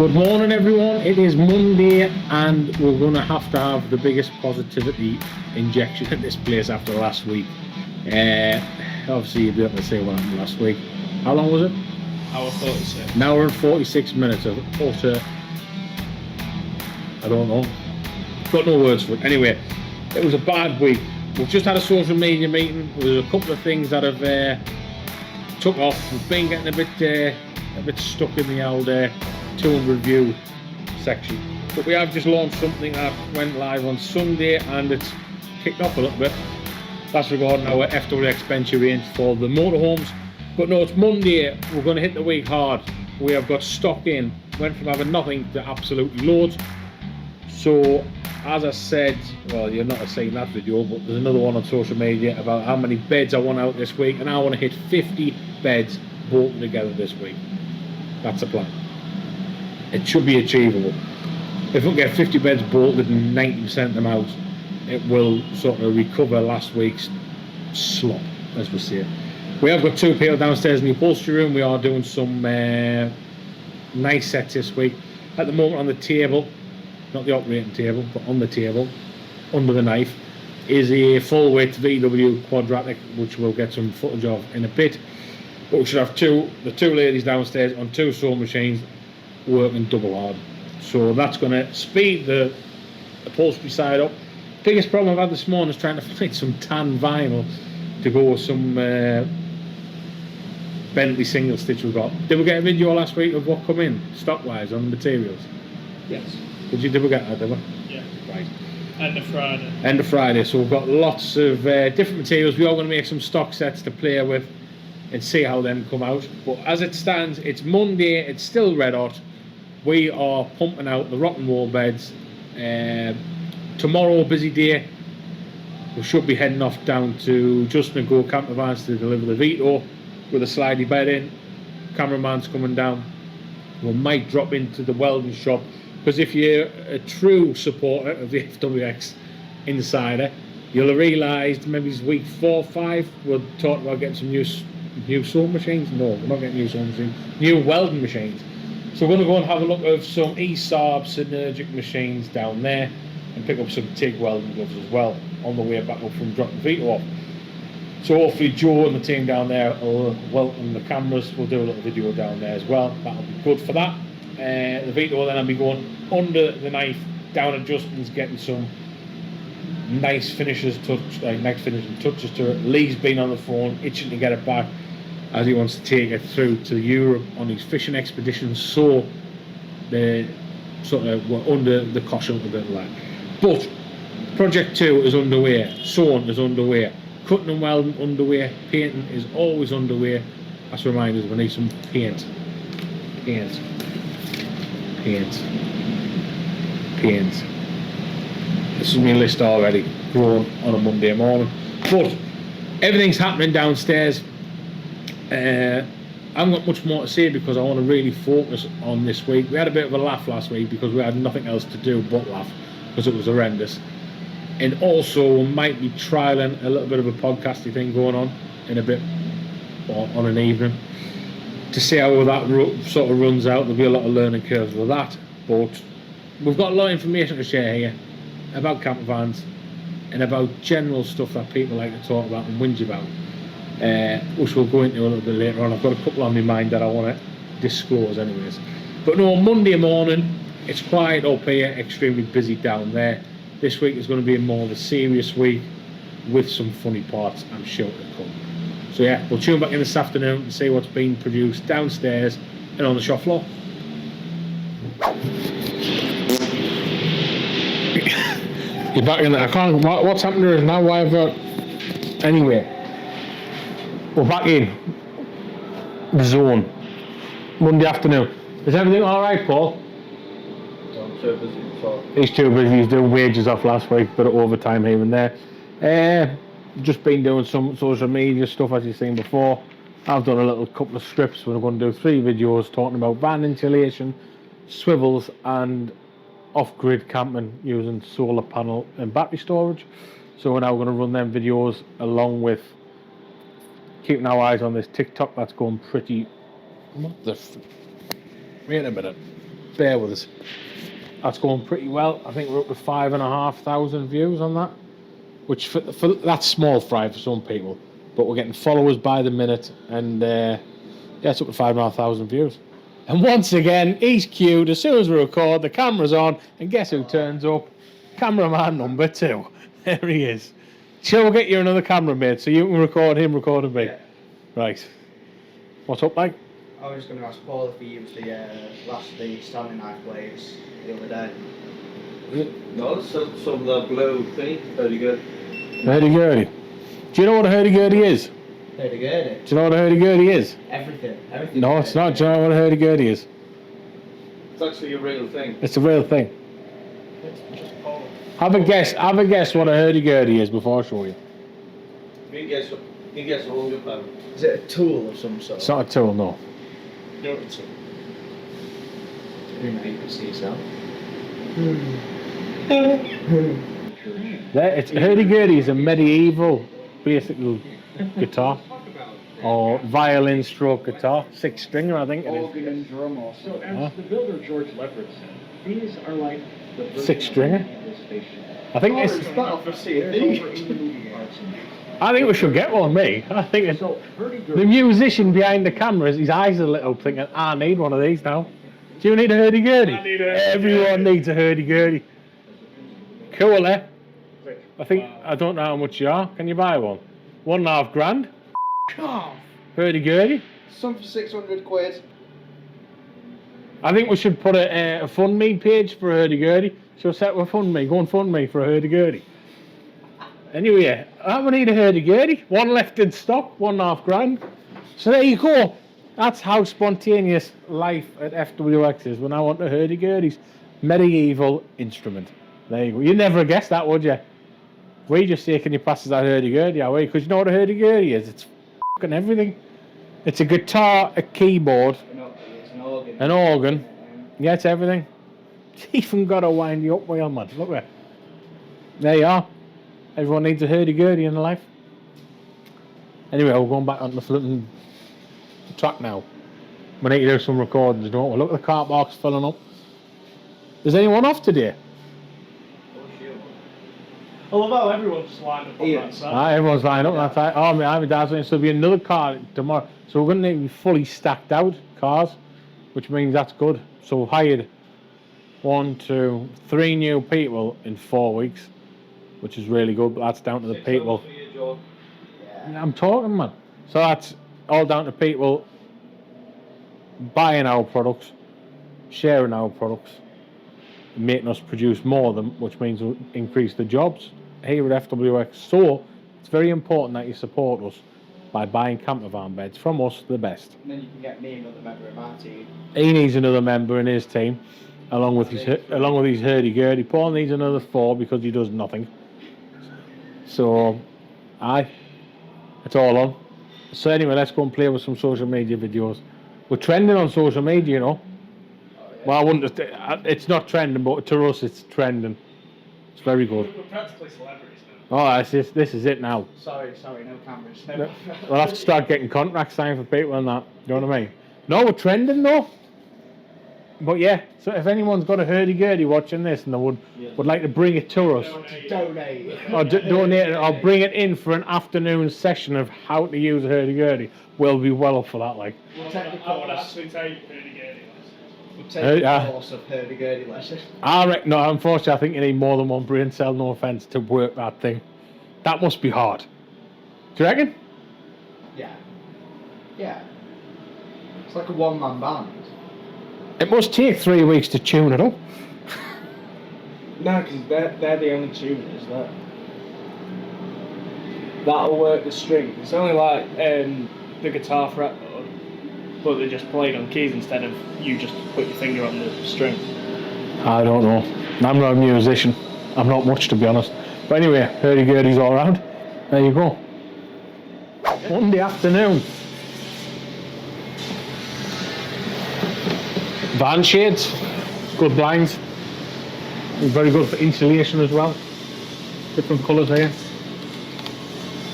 Good morning everyone, it is Monday and we're going to have the biggest positivity injection in this place after last week. Obviously you'll be able to say what happened last week. How long was it? Hour 46. An hour and 46 minutes of utter, I don't know, got no words for it. Anyway, it was a bad week. We've just had a social media meeting. There's a couple of things that have took off. We've been getting a bit stuck in the old 200 view section, but we have just launched something that went live on Sunday and it's kicked off a little bit. That's regarding our FWX venture range for the motorhomes. But no, it's Monday, we're going to hit the week hard. We have got stock in, went from having nothing to absolutely loads. So as I said, well, you're not seeing that video, but there's another one on social media about how many beds I want out this week, and I want to hit 50 beds bolted together this week. That's the plan. It should be achievable. If we get 50 beds bolted and 90% of them out, it will sort of recover last week's slop, as we say. We have got two people downstairs in the upholstery room. We are doing some nice sets this week. At the moment on the table, not the operating table, but on the table, under the knife, is a full weight VW quadratic, which we'll get some footage of in a bit. But we should have the two ladies downstairs on two sewing machines working double hard. So that's going to speed the upholstery side up. Biggest problem I've had this morning is trying to find some tan vinyl to go with some Bentley single stitch we've got. Did we get a video last week of what come in stock wise on the materials? Yes. Did we get that, did we? Yeah. Right. End of Friday. End of Friday, so we've got lots of different materials. We are going to make some stock sets to play with and see how them come out. But as it stands, it's Monday, it's still red hot. We are pumping out the rock and roll beds. Tomorrow, busy day. We should be heading off down to Justin & Go camper vans to deliver the Veto with a slidey bed in. Cameraman's coming down. We might drop into the welding shop, because if you're a true supporter of the FWX Insider, you'll have realised maybe it's week 4 or 5 we're talking about getting some new sewing machines. No, we're not getting new sewing machines, new welding machines. So we're going to go and have a look at some ESAB Synergic machines down there and pick up some TIG welding gloves as well on the way back up from dropping Veto off. So hopefully Joe and the team down there will welcome the cameras. We'll do a little video down there as well. That'll be good for that. The Veto, then I'll be going under the knife down at Justin's, getting some nice finishing touches to it. Lee's been on the phone itching to get it back, as he wants to take it through to Europe on his fishing expeditions. So they sort of were under the cosh a little bit like. But project 2 is underway, sewing is underway, cutting and welding underway, painting is always underway. That's reminders, we need some paint. This is my list already grown on a Monday morning. But everything's happening downstairs. I haven't got much more to say because I want to really focus on this week. We had a bit of a laugh last week because we had nothing else to do but laugh, because it was horrendous. And also we might be trialling a little bit of a podcasting thing going on in a bit, or on an evening, to see how that sort of runs out. There'll be a lot of learning curves with that, but we've got a lot of information to share here about camper vans and about general stuff that people like to talk about and whinge about, which we'll go into a little bit later on. I've got a couple on my mind that I want to disclose anyways. But no, Monday morning, it's quiet up here, extremely busy down there. This week is going to be more of a serious week with some funny parts, I'm sure, to come. So yeah, we'll tune back in this afternoon and see what's being produced downstairs and on the shop floor. You're back in there. I can't. What's happening is now? Why have got? Anyway, we're back in the zone. Monday afternoon. Is everything all right, Paul? I'm too busy to talk. He's too busy. He's doing wages off last week, bit of overtime here and there. Just been doing some social media stuff, as you've seen before. I've done a couple of scripts. We're going to do 3 videos talking about van insulation, swivels, and off-grid camping using solar panel and battery storage. So we're now going to run them videos along with keeping our eyes on this TikTok that's going pretty... Wait a minute. bear with us. That's going pretty well. I think we're up to 5,500 views on that, which for that's small fry for some people, but we're getting followers by the minute, and yeah, it's up to 5,500 views. And once again, he's queued. As soon as we record, the camera's on, and guess who turns up? Cameraman number 2. There he is. Shall we get you another camera, mate, so you can record him recording me? Yeah. Right. What's up, Mike? I was going to ask Paul if he used the standing knife blades the other day. No, some of the blue thing, very good. Hurdy Gurdy. Do you know what a hurdy gurdy is? Hurdy Gurdy. Do you know what a hurdy gurdy is? Everything. No, it's not. Do you know what a hurdy gurdy is? It's actually a real thing. It's a real thing. It's just Paul. Have a guess what a hurdy gurdy is before I show you. He gets £100. Is it a tool of some sort? It's not a tool, no. No, it's a... You know, you can see yourself. There, it's hurdy gurdy is a medieval, basically, guitar or violin stroke guitar, 6-stringer, I think it is. Organ and drum or So something. as the builder George Leverett said, these are like the version 6-stringer? of the spaceship. I think it's. It's not off a There's over 80 CD. moving parts in there. I think we should get one, me. I think it's. So Hurdy The Gurdies, musician behind the cameras, his eyes are little, thinking, I need one of these now. Do you need a hurdy gurdy? I need a hurdy Everyone needs a hurdy gurdy. Cool, eh? I think, I don't know how much you are. Can you buy one? £1.5 grand? Hurdy gurdy? Some for 600 quid. I think we should put a fund me page for a hurdy gurdy. So set with fund me. Go and fund me for a hurdy gurdy. Anyway, I need a hurdy gurdy. One left in stock, £1.5 grand. So there you go. That's how spontaneous life at FWX is when I want a hurdy gurdy's medieval instrument. There you go. You'd never guess that, would you? We just say, can you pass us that hurdy gurdy away? Because you know what a hurdy gurdy is? It's fucking everything. It's a guitar, a keyboard, It's an organ. an organ. Yeah, it's everything. It's even got a windy up wheel, man. Look there. There you are. Everyone needs a hurdy gurdy in their life. Anyway, we're going back on the flipping track now. We need to do some recordings, don't we? Look at the car park's filling up. Is anyone off today? I love how everyone's just lined up on Yeah. that side. Ah, everyone's lined up. That's right. Oh, my dad's saying so there'll be another car tomorrow. So we're going to need to be fully stacked out cars, which means that's good. So we've hired 1, 2, 3 new people in 4 weeks, which is really good. But that's down to the people. Yeah. I'm talking, man. So that's all down to people buying our products, sharing our products, making us produce more of them, which means we'll increase the jobs here at FWX. So it's very important that you support us by buying camper van beds from us, the best. And then you can get me another member of my team. He needs another member in his team, along with his hurdy gurdy. Paul needs another 4 because he does nothing. So, it's all on. So anyway, let's go and play with some social media videos. We're trending on social media, you know. Well, I wouldn't. It's not trending, but to us, it's trending. It's very good. We're practically celebrities now. Oh, this is it now. Sorry, no cameras. We'll have to start getting contracts signed for people and that. You know what I mean? No, we're trending though. But yeah, so if anyone's got a hurdy gurdy watching this and they would like to bring it to us, Donate. or donate it, or bring it in for an afternoon session of how to use a hurdy gurdy, we'll be well up for that. Like, I would actually take pretty good. We'll take a course of Hurdy Gurdy lessons. I reckon. No, unfortunately, I think you need more than one brain cell. No offense, to work that thing. That must be hard. Do you reckon? Yeah. Yeah. It's like a one-man band. It must take 3 weeks to tune it up. No, because they're the only tuners that'll work the string. It's only like the guitar fretboard, but they're just played on keys instead of you just put your finger on the string. I don't know. I'm not a musician. I'm not much, to be honest. But anyway, hurdy-gurdy's all around. There you go. Monday afternoon. Van shades, good blinds. Very good for insulation as well. Different colours here.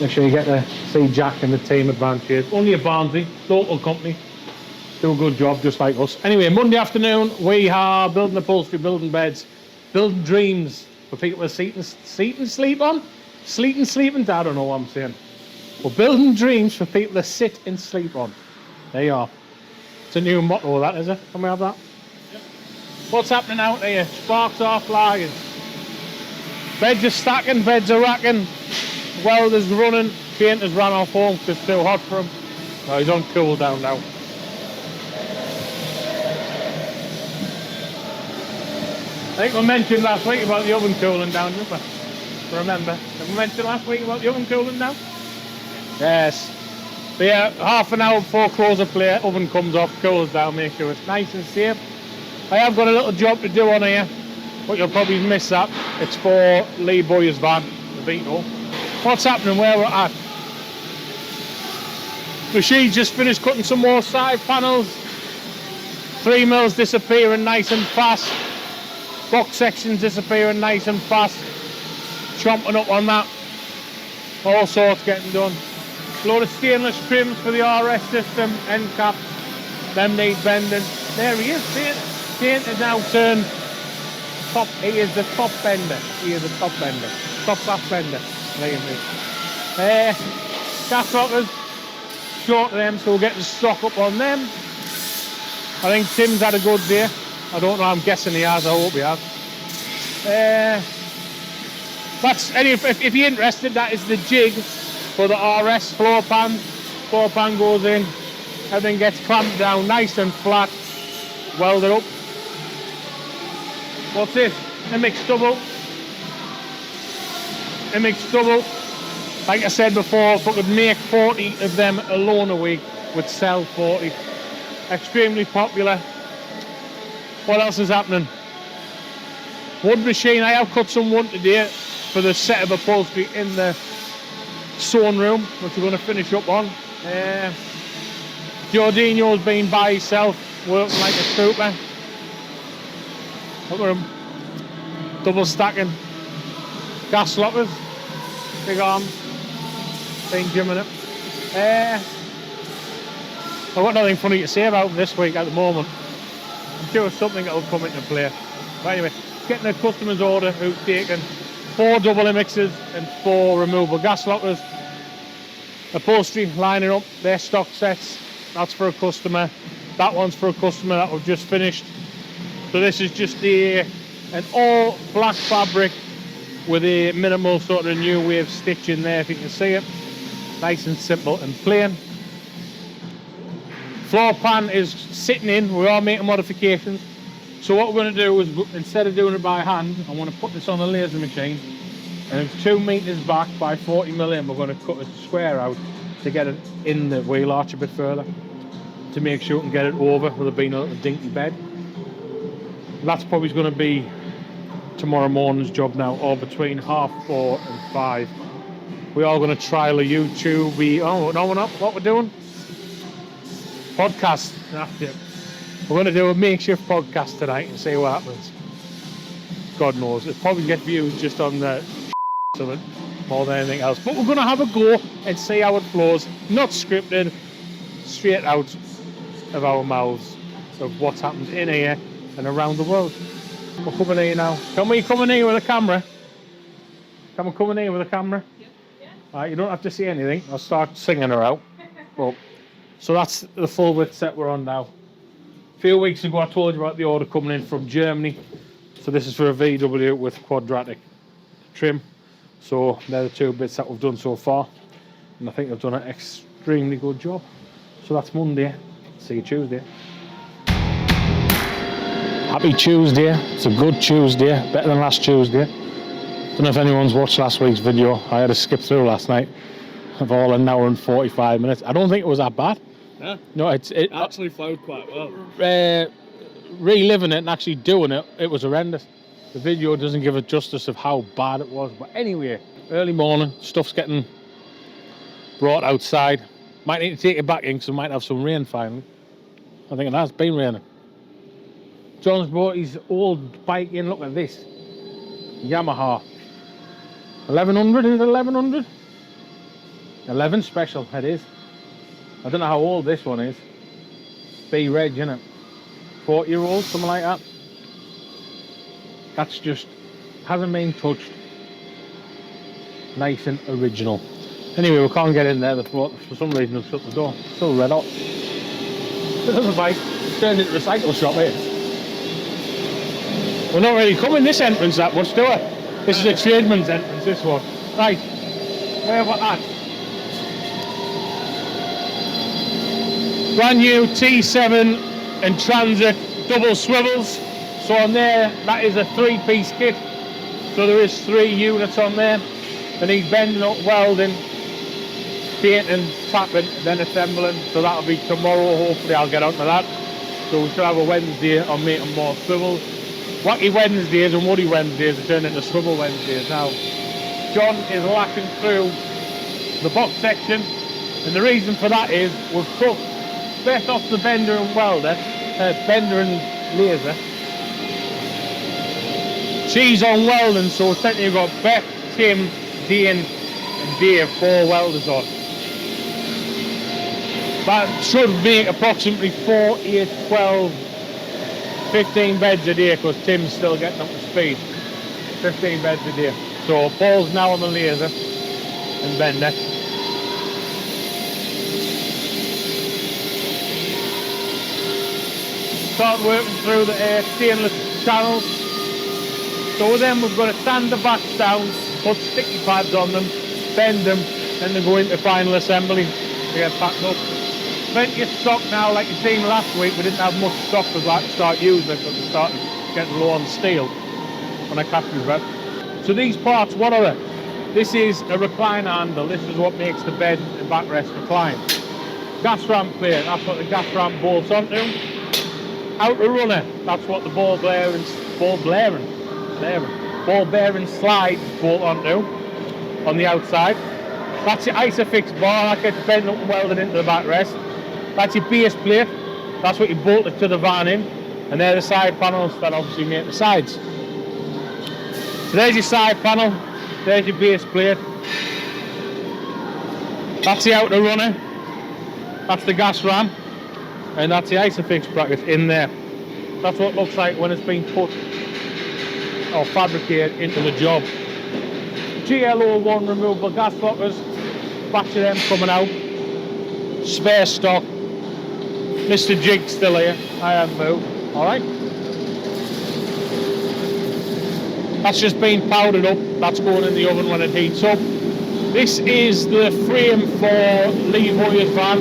Make sure you get to see Jack and the team at Van Shades. Only a Barnsley, local company. do a good job just like us. Anyway, Monday afternoon we are building upholstery, building beds, building dreams for people with sleep on. Sleep and sleeping, I don't know what I'm saying. We're building dreams for people to sit and sleep on. There you are. It's a new motto, that is it? Can we have that? Yep. What's happening out there? Sparks are flying. Beds are stacking, beds are racking. Welders running. Painters ran off home because it's too hot for him. Oh, he's on cool down now. I think we mentioned last week about the oven cooling down, didn't we? Remember? Did we mention last week about the oven cooling down? Yes. But yeah, half an hour before close of play, oven comes off, cools down, make sure it's nice and safe. I have got a little job to do on here, but you'll probably miss that. It's for Lee Boyer's van, the Vito. What's happening where we're at? Machine's just finished cutting some more side panels. 3 mils disappearing nice and fast. Box sections disappearing nice and fast. Chomping up on that. All sorts getting done. Load of stainless trims for the RS system, end caps. Them need bending. There he is, painted now, turn top. He is the top bender. He is the top bender. Top glass bender. Gas lockers. Short of them, so we're getting stock up on them. I think Tim's had a good day. I don't know, I'm guessing he has, I hope he has. That's, if you're interested, that is the jig for the RS floor pan. Floor pan goes in, everything gets clamped down nice and flat, welded up. What's this? MX double. MX double. Like I said before, if I could make 40 of them alone a week, would sell 40. Extremely popular. What else is happening? Wood machine. I have cut some wood today for the set of upholstery in the sewn room, which we're going to finish up on. Giordino's been by himself, working like a trooper. Look at him. Double stacking. Gas lockers. Big arms. Been gymming it. I've got nothing funny to say about this week at the moment. I'm sure something that will come into play. But anyway, getting a customer's order who's taken 4 double MXs and 4 removable gas lockers. Upholstery lining up their stock sets. That's for a customer. That one's for a customer that we've just finished. So this is just an all black fabric with a minimal sort of new wave stitch in there, if you can see it. Nice and simple and plain. Floor pan is sitting in. We are making modifications. So what we're going to do is, instead of doing it by hand, I want to put this on the laser machine, and it's 2 meters back by 40 mil in. We're going to cut a square out to get it in the wheel arch a bit further, to make sure we can get it over with it being a little dinky bed. That's probably going to be tomorrow morning's job now, or between 4:30 and 5. We are going to trial a YouTube. Oh no, we're not. What we're doing? Podcast. That's it. We're going to do a makeshift podcast tonight and see what happens. God knows. It'll probably get views just on the something more than anything else. But we're going to have a go and see how it flows. Not scripted. Straight out of our mouths of what's happened in here and around the world. We're coming here now. Can we come in here with a camera? Can we come in here with a camera? Yeah. Alright, you don't have to see anything. I'll start singing her out. Well, so that's the full width set we're on now. A few weeks ago I told you about the order coming in from Germany. So this is for a VW with quadratic trim. So they're the 2 bits that we've done so far. And I think they've done an extremely good job. So that's Monday. See you Tuesday. Happy Tuesday. It's a good Tuesday. Better than last Tuesday. Don't know if anyone's watched last week's video. I had to skip through last night of all an hour and 45 minutes. I don't think it was that bad. No, it actually flowed quite well. Reliving it and actually doing it, it was horrendous. The video doesn't give it justice of how bad it was. But anyway, early morning, stuff's getting brought outside. Might need to take it back in because we might have some rain finally. I think it has been raining. John's brought his old bike in. Look at this Yamaha 1100. Is it 1100? 11 special it is. I don't know how old this one is. B reg, innit? 40-year-old, something like that. That's just hasn't been touched. Nice and original. Anyway, we can't get in there. For some reason, they've shut the door. Still red hot. Another bike. It's turned into a cycle shop here. We're not really coming this entrance that much, do we? This is a tradesman's entrance, this one. Right. Where about that? Brand new T7 and Transit double swivels. So on there, that is a 3-piece kit. So there is 3 units on there. They need bending up, welding, painting, tapping, then assembling. So that'll be tomorrow. Hopefully I'll get onto that. So we should have a Wednesday on making more swivels. Wacky Wednesdays and Woody Wednesdays are turned into swivel Wednesdays now. John is lashing through the box section, and the reason for that is we've took Beth off the bender and welder, bender and laser. She's on welding, so essentially you've got Beth, Tim, Dean and Dave, 4 welders on. That should make approximately 4, 8, 12, 15 beds a day, because Tim's still getting up to speed. 15 beds a day. So Paul's now on the laser and bender. Start working through the stainless channels. So with them we've got to sand the backs down, put sticky pads on them, bend them, then they go into final assembly to get packed up. Plenty of stock now, like you seen last week. We didn't have much stock because we had to start using it because we started getting low on steel when I captured that. So these parts, what are they? This is a recliner handle. This is what makes the bed and backrest recline. Gas ramp plate, that's what the gas ramp bolts onto. Outer runner, that's what the ball bearing slide bolt onto on the outside. That's your Isofix bar, that gets bent up and welded into the backrest. That's your base plate, that's what you bolt it to the van in, and they're the side panels that obviously make the sides. So there's your side panel, there's your base plate. That's the outer runner, that's the gas ram, and that's the Isofix bracket in there. That's what it looks like when it's been put or fabricated into the job. GLO1 removable gas blockers, batch of them coming out. Spare stock. Mr. Jig's still here, I haven't moved. Alright. That's just been powdered up, that's going in the oven when it heats up. This is the frame for Lee Hoyer's van.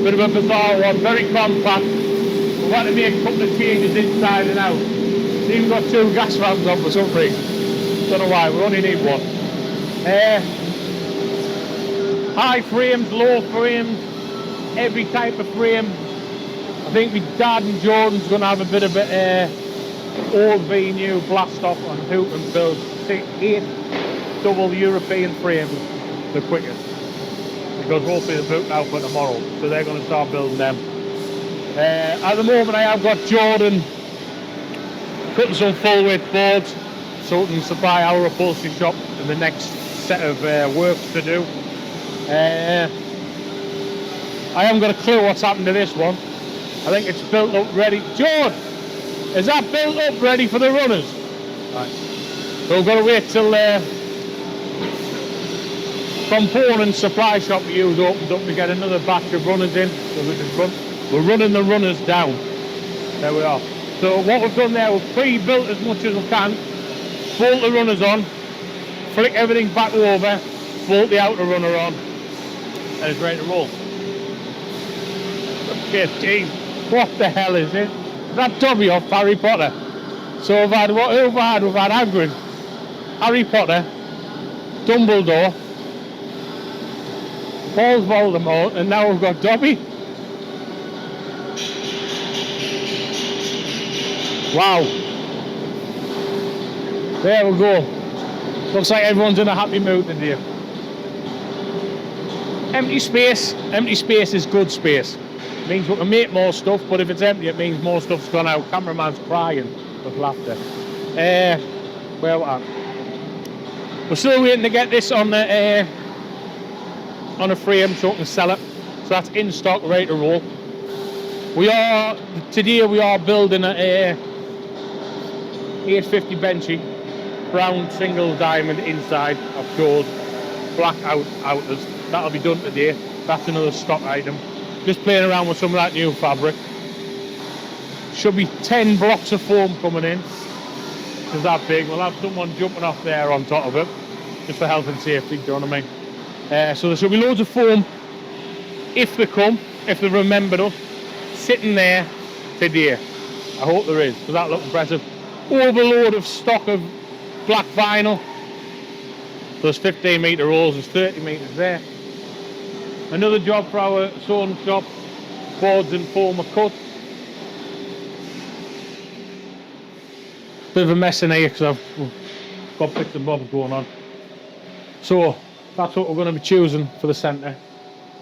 Bit of a bizarre one, very compact. We've had to make a couple of changes inside and out. It's even got 2 gas rams on for some reason. Don't know why, we only need one. High frames, low frames, every type of frame. I think my dad and Jordan's going to have a bit of old V new blast off on hoop and build 8 double European frames the quickest. Because hopefully they're booked out for tomorrow, so they're going to start building them. At the moment I have got Jordan cutting some full width boards so we can supply our upholstery shop in the next set of work to do. I haven't got a clue what's happened to this one. I think it's built up ready. Jordan, is that built up ready for the runners? Right. So we've got to wait till component supply shop we use opens up to get another batch of runners in. So we can we're running the runners down. There we are. So what we've done there, we've pre-built as much as we can, bolt the runners on, flick everything back over, bolt the outer runner on, and it's ready to roll. Okay, geez, what the hell is it? Is that Dobby off Harry Potter? So we've had, what who have we had? We've had Hagrid, Harry Potter, Dumbledore, Paul's Voldemort, and now we've got Dobby. Wow. There we go. Looks like everyone's in a happy mood today. Empty space. Empty space is good space. It means we can make more stuff, but if it's empty it means more stuff's gone out. Cameraman's crying with laughter. Where we at? We're still waiting to get this on a frame so we can sell it. So that's in stock, ready to roll. Today we are building a 850 benchy, brown single diamond inside of gold, black outers. That'll be done today. That's another stock item. Just playing around with some of that new fabric. Should be 10 blocks of foam coming in. It's that big. We'll have someone jumping off there on top of it, just for health and safety, do you know what I mean? So there should be loads of foam, if they come, if they remembered us, sitting there today. I hope there is, because that looks impressive. Overload of stock of black vinyl. There's 15 metre rolls, there's 30 metres there. Another job for our sewing shop, boards and foam are cut. Bit of a mess in here because I've got bits and bobs going on. So that's what we're going to be choosing for the centre,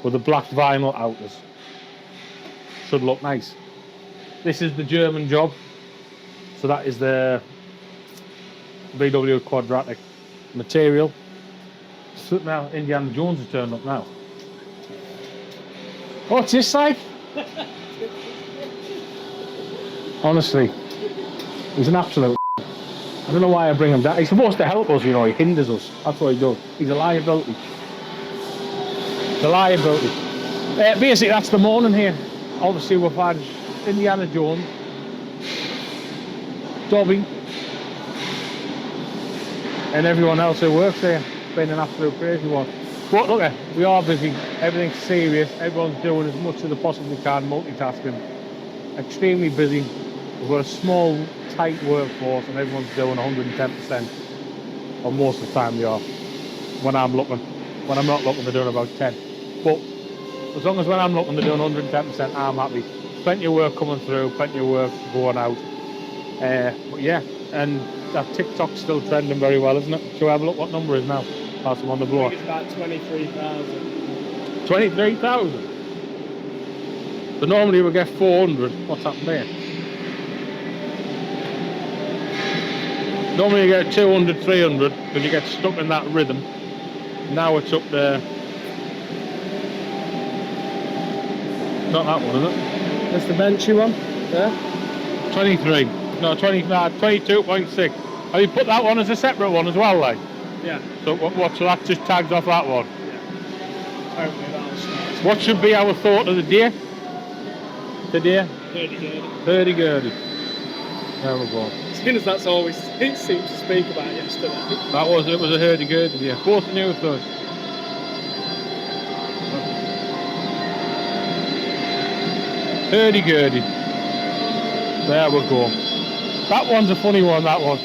with the black vinyl outers. Should look nice. This is the German job. So that is the VW quadratic material. So now Indiana Jones has turned up now. What's this like? Honestly, he's an absolute. I don't know why I bring him down. He's supposed to help us, you know, he hinders us. That's what he does. He's a liability. The liability. Basically, that's the morning here. Obviously, we've had Indiana Jones, Dobby, and everyone else who works there. It's been an absolute crazy one. But look, we are busy. Everything's serious. Everyone's doing as much as they possibly can, multitasking. Extremely busy. We've got a small, tight workforce, and everyone's doing 110%. Or most of the time they are. When I'm looking. When I'm not looking, they're doing about 10. But as long as when I'm looking, they're doing 110%, I'm happy. Plenty of work coming through, plenty of work going out. But yeah, and that TikTok's still trending very well, isn't it? Shall we have a look what number it is now? Pass them on the blower. I think it's about 23,000. 23,000? So normally we get 400. What's happened there? Normally you get 200, 300, because you get stuck in that rhythm. Now it's up there. Not that one, is it? That's the benchy one. Yeah. 23. No, 22.6. Have you put that one as a separate one as well, like? Yeah. So what? So that just tags off that one. Yeah. Hopefully that'll start. What should be our thought of the day? Today? Hurdy Gurdy. Hurdy Gurdy. There we go. Seeing as that's all we seemed to speak about yesterday. It was a Hurdy Gurdy, yeah. Both new with us. Hurdy Gurdy. There we go. That one's a funny one, that one.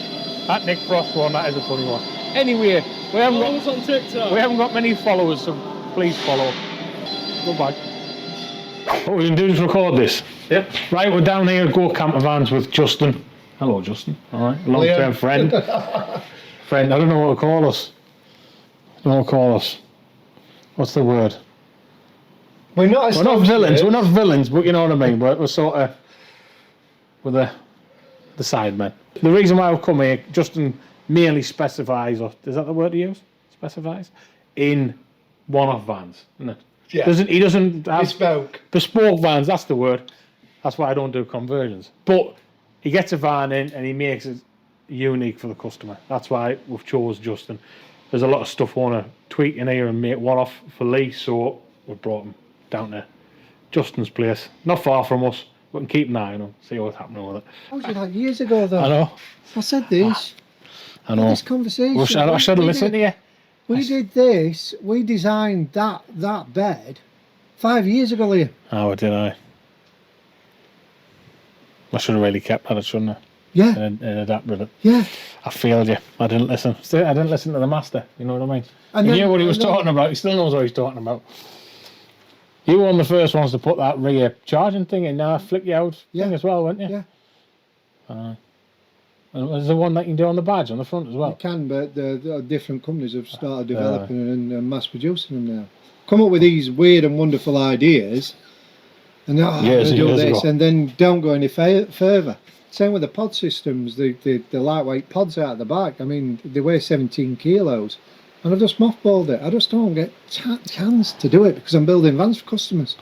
That Nick Frost one, that is a funny one. Anyway, we haven't on TikTok. got many followers, so please follow. Goodbye. What we're going to do is record this. Yep. Right, we're down here at Go Camper Vans with Justin. Hello, Justin. All right, long-term friend. Friend, I don't know what to call us. What's the word? We're not villains. We're not villains, but you know what I mean. We're sort of the sidemen. The reason why I've come here, Justin merely specifies, or is that the word to use? Specifies in one-off vans, isn't it? Yeah. He doesn't have bespoke vans. That's the word. That's why I don't do conversions. But he gets a van in and he makes it unique for the customer. That's why we've chose Justin. There's a lot of stuff I want to tweak in here and make one off for Lee, so we've brought him down there. Justin's place, not far from us. We can keep an eye on him, see what's happening with it. That was like years ago, though. I know. I said this. I know. This conversation. I should have listened to you. We did this. We designed that bed 5 years ago, Liam. Oh, did I? I should have really kept that, shouldn't I? Yeah. And adapted it. Yeah. I failed you. I didn't listen. I didn't listen to the master. You know what I mean? And he then, knew what he was talking about. He still knows what he's talking about. You were one of the first ones to put that rear charging thing in. Now I flick you out thing as well, weren't you? Yeah. And there's the one that you can do on the badge on the front as well. You can, but the different companies have started developing and mass producing them now. Come up with these weird and wonderful ideas, and do this, and then don't go any further. Same with the pod systems, the lightweight pods out the back. I mean, they weigh 17 kilos, and I've just mothballed it. I just don't get chance to do it because I'm building vans for customers.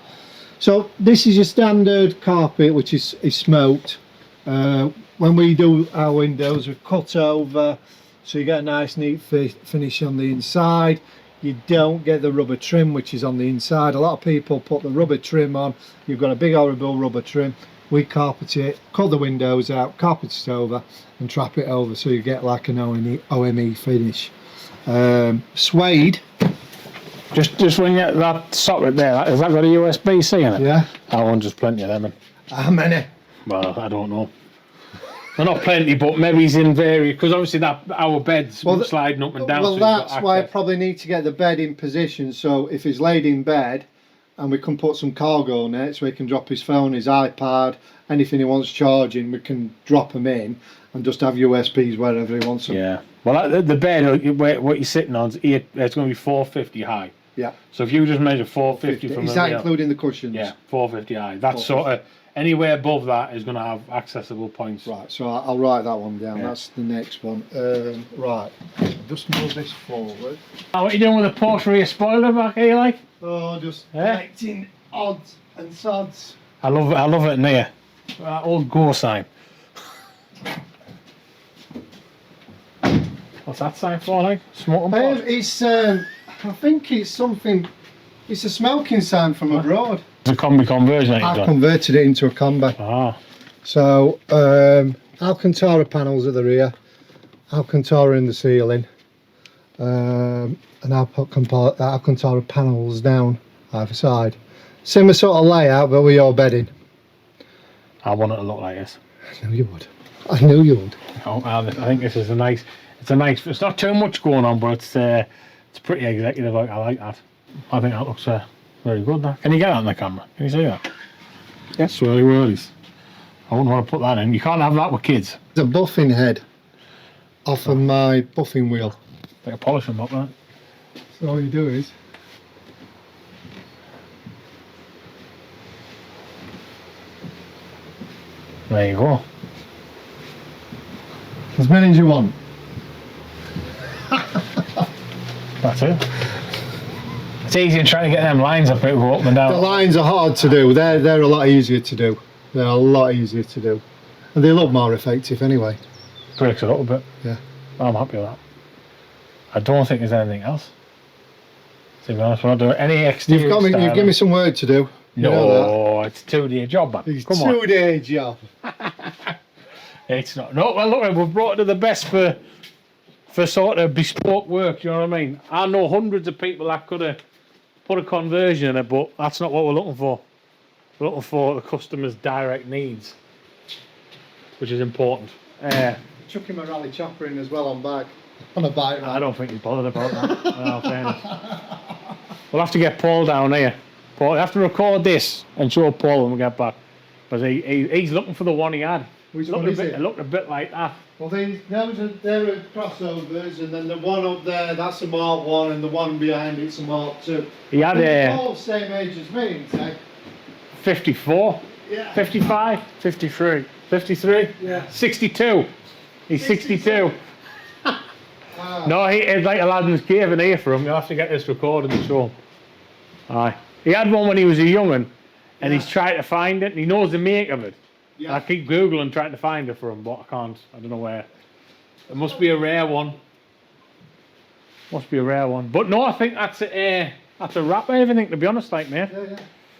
So this is your standard carpet, which is smoked. When we do our windows, we cut over, so you get a nice neat finish on the inside. You don't get the rubber trim, which is on the inside. A lot of people put the rubber trim on. You've got a big horrible rubber trim. We carpet it, cut the windows out, carpet it over, and trap it over, so you get like an OME finish. Suede. Just when you get that socket there, has that got a USB-C in it? Yeah. I want just plenty of them in. How many? Well, I don't know. Well, not plenty, but maybe he's in various, because obviously our bed's sliding up and down. Well, so that's why I probably need to get the bed in position, so if he's laid in bed, and we can put some cargo on it, so he can drop his phone, his iPad, anything he wants charging, we can drop them in, and just have USBs wherever he wants them. Yeah. Well, the bed, what you're sitting on, it's going to be 450 high. Yeah. So if you just measure 450 from is that including the cushions? Yeah, 450 high. That's sort of, anywhere above that is going to have accessible points. Right, so I'll write that one down. Yeah. That's the next one. Right, just move this forward. What are you doing with the Porsche rear spoiler back here, like? Oh, just collecting odds and sods. I love it in here. That old Go sign. What's that sign for, like? Smoking pot? It's, I think it's something, it's a smoking sign from abroad. It's a combi conversion that you've I've done. converted it into a combi. Ah. So, Alcantara panels at the rear, Alcantara in the ceiling, and Alcantara panels down either side. Similar sort of layout, but with your bedding. I want it to look like this. I knew you would. I knew you would. Oh, I think this is a nice. It's not too much going on, but it's pretty executive. I like that. I think that looks very good. That. Can you get that on the camera? Can you see that? Yes, swirly whirlies. I wouldn't want to put that in. You can't have that with kids. It's a buffing head off of my buffing wheel. Like a polishing mop, right? So all you do is There you go. as many as you want. That's it. It's easy trying to get them lines up, it go up and down. The lines are hard to do. They're a lot easier to do. They're a lot easier to do, and they look more effective anyway. Breaks it up a bit. Yeah. I'm happy with that. I don't think there's anything else. To be honest, we're not doing any exterior. You've given me some work to do. You No, it's a 2-day job, man. It's Come on. 2-day job. It's not. No, well, look, we've brought it to the best for sort of bespoke work. You know what I mean? I know hundreds of people that could have put a conversion in it, but that's not what we're looking for. We're looking for the customer's direct needs, which is important. Chucking my rally chopper in as well on back. On a bike ride. I don't think he's bothered about that. No, fairness. We'll have to get Paul down here. Paul, we have to record this and show Paul when we get back. Because he's looking for the one he had. Which one is it? It looked a bit like that. Well, they're crossovers, and then the one up there, that's a Mark 1, and the one behind it's a Mark 2. He had They're all the same age as me, isn't they? 54, Yeah. 55, 53, 53, Yeah. 62. He's 62. Ah. No, it's like Aladdin's cave in here for him. You'll have to get this recorded and show him. Aye. He had one when he was a young'un, and he's trying to find it, and he knows the make of it. Yeah. I keep Googling trying to find it for him, but I can't. I don't know where. It must be a rare one. Must be a rare one. But no, I think that's a wrap of everything, to be honest, like, mate. Yeah.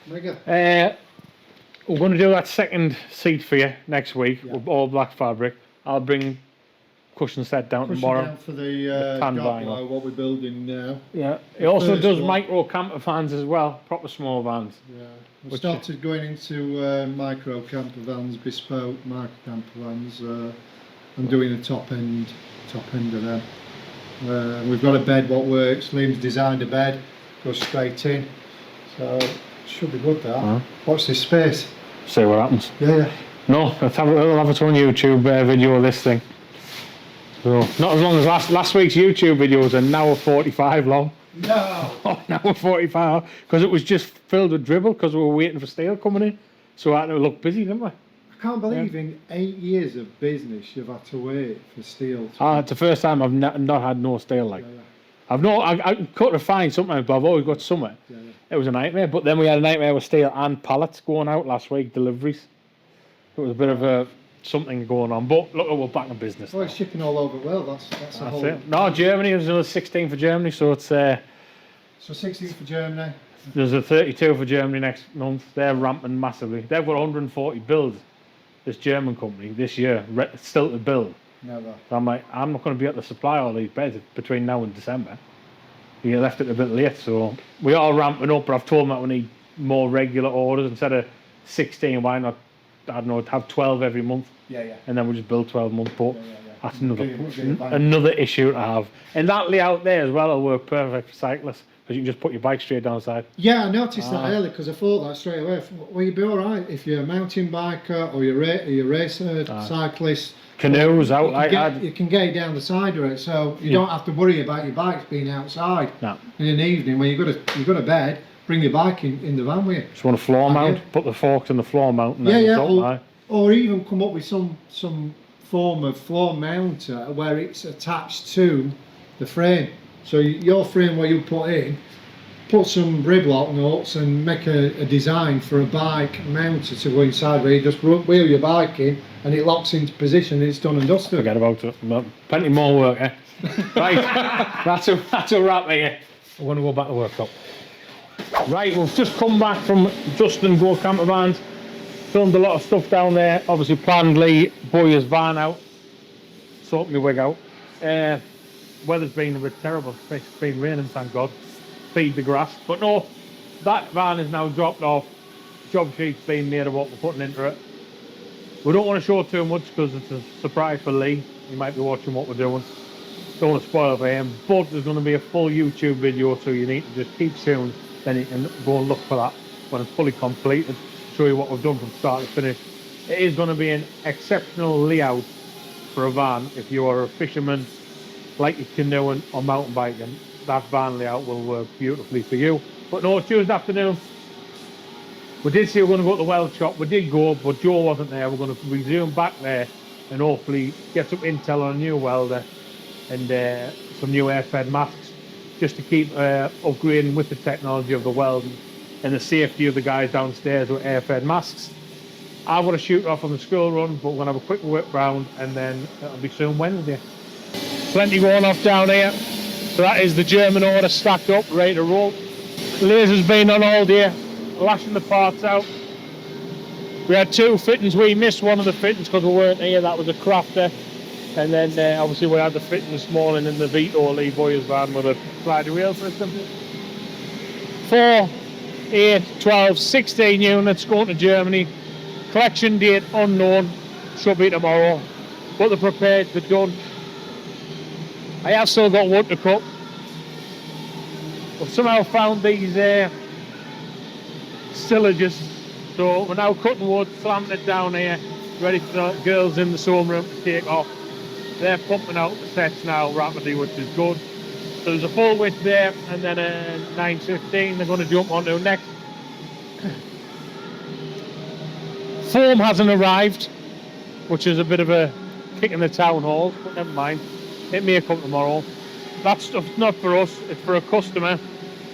Mega. We're going to do that second seat for you next week with all black fabric. I'll bring cushion set down Pushing tomorrow. down for the tan dog vinyl. blow, what we're building now. Yeah. It also First does one. micro camper vans as well, proper small vans. Yeah. We Which- started going into micro camper vans, bespoke micro camper vans, and doing a top end of them. We've got a bed what works. Liam's designed a bed, goes straight in, so it should be good that. Uh-huh. Watch this space. See what happens. Yeah. No, we'll have it on YouTube video of this thing. So, not as long as last week's YouTube video was an hour 45 long. No. Oh, an hour 45, because it was just filled with dribble because we were waiting for steel coming in. So I had to look busy, didn't we? I can't believe in 8 years of business you've had to wait for steel. It's the first time I've not had no stale like. Yeah. I could have find something, but I've always got somewhere. Yeah. It was a nightmare. But then we had a nightmare with steel and pallets going out last week, deliveries. It was a bit of something going on. But look, we're back in business. Well, it's shipping all over the world. That's a whole. It. No, Germany, there's another 16 for Germany, so it's... So 16 for Germany. There's a 32 for Germany next month. They're ramping massively. They've got 140 builds, this German company, this year, still to build. Never. So I'm like, I'm not going to be able to supply all these beds between now and December. You left it a bit late, so we are ramping up, but I've told them that we need more regular orders. Instead of 16, why not, I don't know, have 12 every month? Yeah. And then we'll just build 12 months, but that's Get another issue to have. And that layout there as well will work perfect for cyclists, because you can just put your bike straight down the side. Yeah, I noticed that earlier, because I thought that straight away. Well, you'd be all right if you're a mountain biker or you're a racer, cyclist. Canoes out like that. You can get it down the side of it, so you don't have to worry about your bikes being outside. No. In the evening, when you go to bed, bring your bike in the van with you. Just want a floor mount, put the forks in the floor mount. And or even come up with some form of floor mounter where it's attached to the frame. So your frame, where you put in, put some riblock nuts and make a design for a bike mounter to go inside, where you just wheel your bike in and it locks into position and it's done and dusted. Forget about it. Plenty more work, eh? Right, that's a wrap here. I'm going to go back to workshop. Right, we've just come back from Justin Go Camper Vans. Filmed a lot of stuff down there. Obviously planned Lee Boyer's van out. Sorted my wig out. Weather's been a bit terrible. It's been raining, thank God. Feed the grass. But no, that van is now dropped off. Job sheet's been made of what we're putting into it. We don't want to show too much because it's a surprise for Lee. He might be watching what we're doing. Don't want to spoil for him. But there's going to be a full YouTube video, so you need to just keep tuned. Then you can go and look for that when it's fully completed. Show you what we've done from start to finish. It is going to be an exceptional layout for a van. If you are a fisherman, like you're canoeing or mountain biking, that van layout will work beautifully for you. But no, Tuesday afternoon, we did say we were going to go to the weld shop. We did go, but Joe wasn't there. We're going to resume back there and hopefully get some intel on a new welder and some new air-fed masks, just to keep upgrading with the technology of the welding and the safety of the guys downstairs with air-fed masks. I want to shoot off on the school run, but we're going to have a quick whip round and then it'll be soon Wednesday. Plenty going off down here. So that is the German order stacked up, ready to roll. Laser's been on all day, lashing the parts out. We had 2 fittings. We missed one of the fittings because we weren't here. That was a crafter. And then obviously we had the fitting this morning in the Vito Lee Boyer's van with a sliding wheel system. 4, 8, 12, 16 units going to Germany. Collection date unknown. Should be tomorrow. But they're prepared, they're done. I have still got wood to cut. I've somehow found these stillages. So we're now cutting wood, slamming it down here, ready for the girls in the sewing room to take off. They're pumping out the sets now rapidly, which is good. So there's a full width there, and then a 915 they're going to jump onto next. Foam hasn't arrived, which is a bit of a kick in the town hall, but never mind. It may come tomorrow. That stuff's not for us, it's for a customer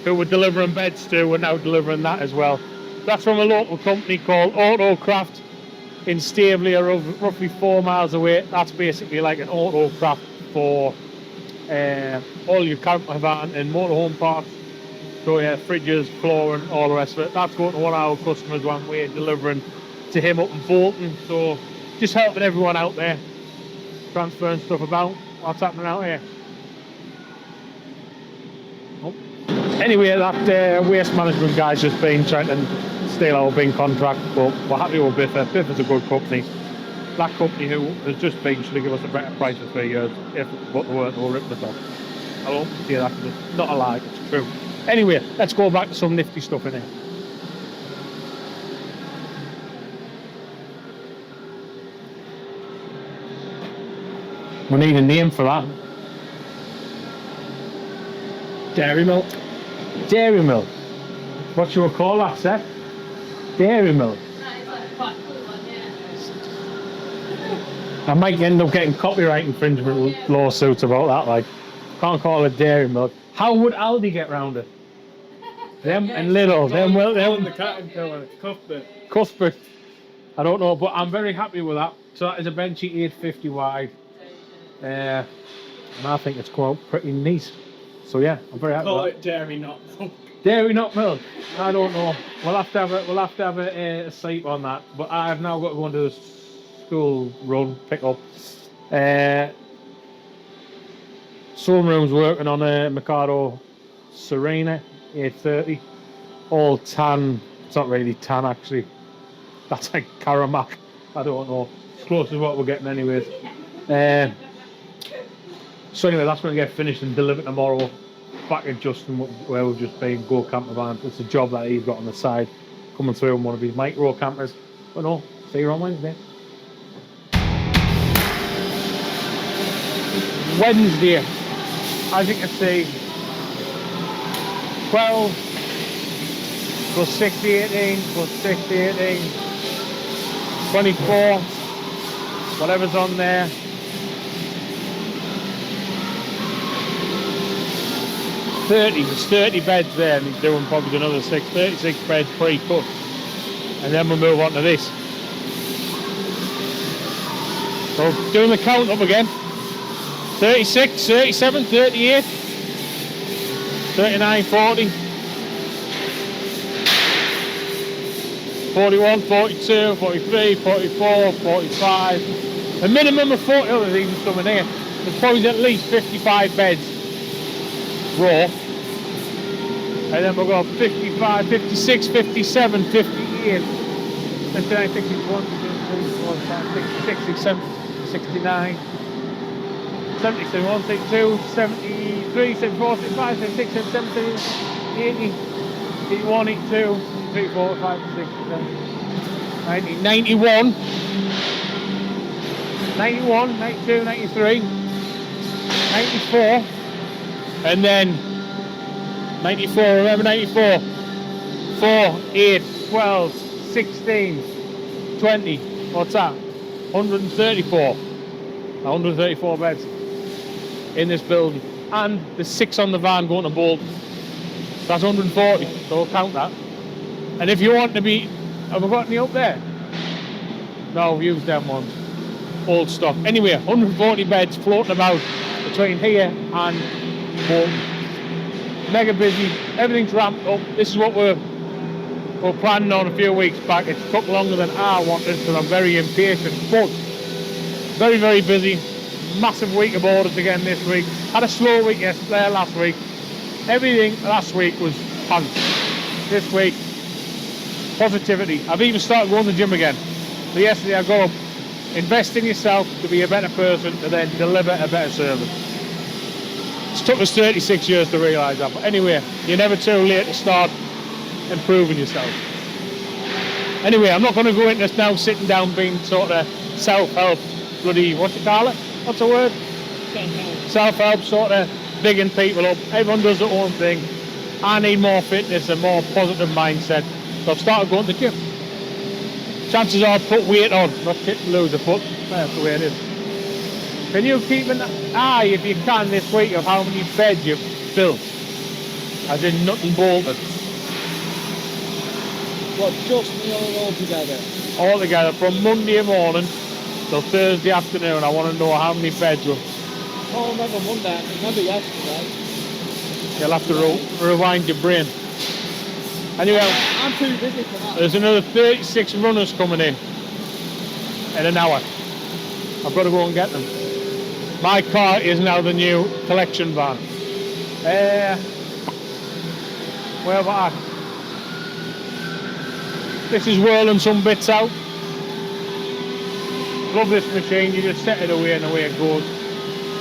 who we're delivering beds to. We're now delivering that as well. That's from a local company called Autocraft in Staveley, roughly 4 miles away. That's basically like an Autocraft for all your camper van and motorhome parts. So yeah, fridges, flooring, all the rest of it. That's going to one of our customers one way, delivering to him up in Bolton. So just helping everyone out there, transferring stuff about. What's happening out here? Oh. Anyway, that waste management guy's just been trying to steal our bin contract, but we're happy with Biffa. Biffa's a good company. That company who has just been should give us a better price for 3 years if what they weren't, we'll rip us off. I don't see that because it's not a lie, it's true. Anyway, let's go back to some nifty stuff in here. We need a name for that. Dairy milk. Dairy milk. What should we call that, Seth? Dairy milk. I might end up getting copyright infringement lawsuits about that. Like, can't call it dairy milk. How would Aldi get round it? Them and little. Them well. Calling Them. the cat and telling it. Cuthbert. Cuthbert. I don't know, but I'm very happy with that. So that is a Benchy 850 wide. And I think it's come out pretty neat. So yeah, I'm very happy Call with it dairy, not milk. that. Dairy, not milk. I don't know. We'll have to have a sleep on that. But I've now got to go into the school run, pick up. Sunroom's working on a Mikado Serena 830. All tan. It's not really tan actually. That's like Caramac. I don't know. It's close to what we're getting anyways. So anyway, that's going to get finished and delivered tomorrow. Back at Justin, where we've just been, go camper van. It's a job that he's got on the side, coming through on one of his micro campers. But no, see you on Wednesday. Wednesday, as you can see, 12 plus 60, 18 plus 60, 18, 24, whatever's on there. 30, there's 30 beds there, and he's doing probably another 36 beds pre-cut. And then we'll move on to this. So doing the count up again. 36, 37, 38, 39, 40, 41, 42, 43, 44, 45. A minimum of 40 others even coming here. There's probably at least 55 beds raw. And then we'll go 55, 56, 57, 58, 59, 61, 66, 67, 69, 71, 72, 73, 74, 75, 76, 77, 80, 81, 82, 83, 4, 5, 6, 7, 90, 91, 91, 92, 93, 94, and then 94, remember 94, 4, 8, 12, 16, 20, what's that? 134, 134 beds in this building, and there's 6 on the van going to Bolton. That's 140, so we'll count that. And if you want to be, have we got any up there? No, we've used them ones, old stock. Anyway, 140 beds floating about between here and Bolton. Mega busy, everything's ramped up. This is what we're planning on a few weeks back. It took longer than I wanted because I'm very impatient, but very, very busy. Massive week of orders again this week. Had a slow week last week. Everything last week was pants. This week, positivity. I've even started going to the gym again. So yesterday I got up, invest in yourself to be a better person, to then deliver a better service. It's took us 36 years to realise that, but anyway, you're never too late to start improving yourself. Anyway, I'm not going to go into this now, sitting down being sort of self-help, bloody, what you call it? What's the word? Self-help, sort of bigging people up. Everyone does their own thing. I need more fitness and more positive mindset, so I've started going to the gym. Chances are I'll put weight on, not hit and lose a foot. That's the way it is. Can you keep an eye, if you can, this week of how many beds you've built? As in nothing bolted. What, just me all together? All together, from Monday morning till Thursday afternoon. I want to know how many beds we've. Oh, I remember Monday, I remember yesterday. You'll have to rewind your brain. Anyway, I'm too busy for that. there's another 36 runners coming in an hour. I've got to go and get them. My car is now the new collection van. Where am I? This is whirling some bits out. Love this machine, you just set it away and away it goes.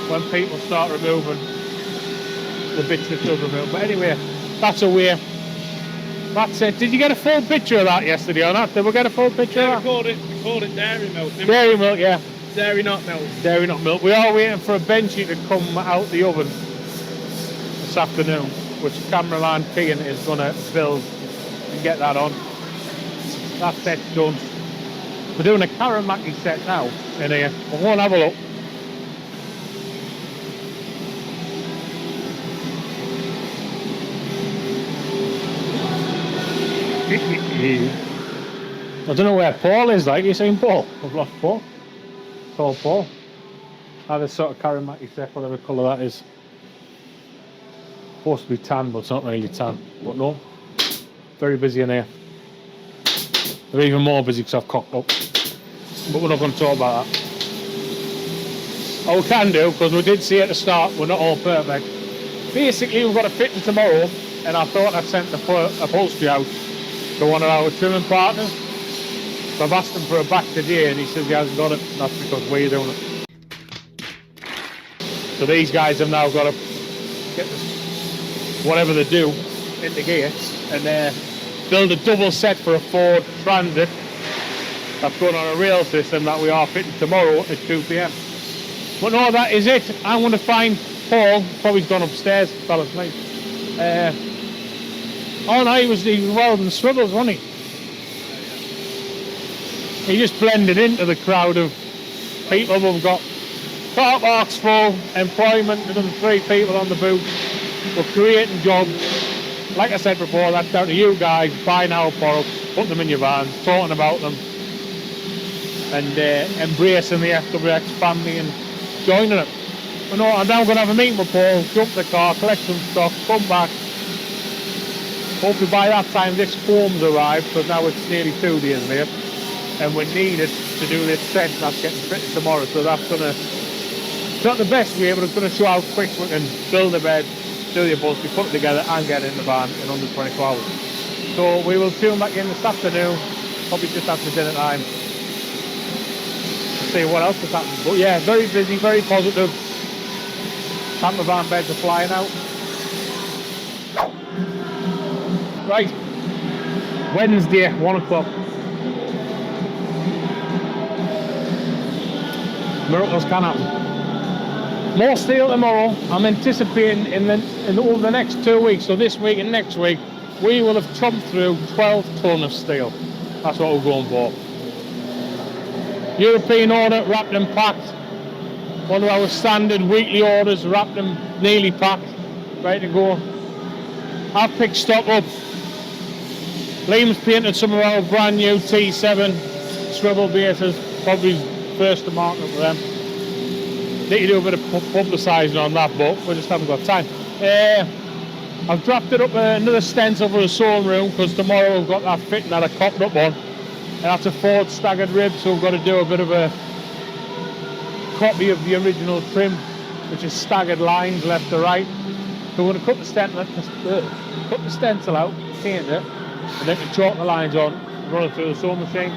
When people start removing the bits that does remove. But anyway, that's away. That's it. Did you get a full picture of that yesterday or not? Did we get a full picture of that? We called it dairy milk. Dairy milk, yeah. Dairy, not milk. Dairy, not milk. We are waiting for a Benchy to come out the oven this afternoon, which cameraman Kean is going to build and get that on. That set's done. We're doing a Karamaki set now in here. We'll go and have a look. I don't know where Paul is, like, you seen Paul? I've lost Paul. Call Paul. I had a sort of Karamaki set, whatever colour that is. Supposed to be tan, but it's not really tan. But no, very busy in here. They're even more busy because I've cocked up. But we're not going to talk about that. Oh, we can do, because we did see at the start, we're not all perfect. Basically, we've got a fitting tomorrow, and I thought I'd sent the upholstery out to one of our trimming partners. So I've asked him for a back today, and he says he hasn't got it. That's because we're doing it. So these guys have now got to get this, whatever they do, into gear, and build a double set for a Ford Transit that's going on a rail system that we are fitting tomorrow at 2 PM. But no, that is it. I'm going to find Paul. Probably gone upstairs, fell asleep. Oh no, he was welding swivels, wasn't he? He just blended into the crowd of people who've got car parks full, employment, another 3 people on the boot. We're creating jobs. Like I said before, that's down to you guys buying our products, putting them in your vans, talking about them, and embracing the FWX family and joining it. But no, I'm now going to have a meeting with Paul, jump the car, collect some stock, come back. Hopefully by that time this foam's arrived, because now it's nearly 2 days late, and we need it to do this set that's getting fitted tomorrow. So that's going to, it's not the best way, but it's going to show how quick we can build a bed, do the upholstery, put it together and get it in the van in under 24 hours. So we will tune back in this afternoon, probably just after dinner time. See what else is happening. But yeah, very busy, very positive. Camper van beds are flying out. Right, Wednesday, 1 o'clock. Miracles can happen. More steel tomorrow. I'm anticipating over the next 2 weeks, so this week and next week, we will have chomped through 12 tonne of steel. That's what we're going for. European order, wrapped and packed. One of our standard weekly orders, wrapped and nearly packed, ready to go. I've picked stock up. Liam's painted some of our brand new T7 swivel bases, probably first to market for them. Need to do a bit of publicising on that, but we just haven't got time. I've drafted up another stencil for the sewing room, because tomorrow we've got that fitting that I cocked up on. And that's a Ford staggered rib, so we've got to do a bit of a copy of the original trim, which is staggered lines left to right. So we're going to cut the stencil out, paint it, and then chalk the lines on, run it through the sewing machine.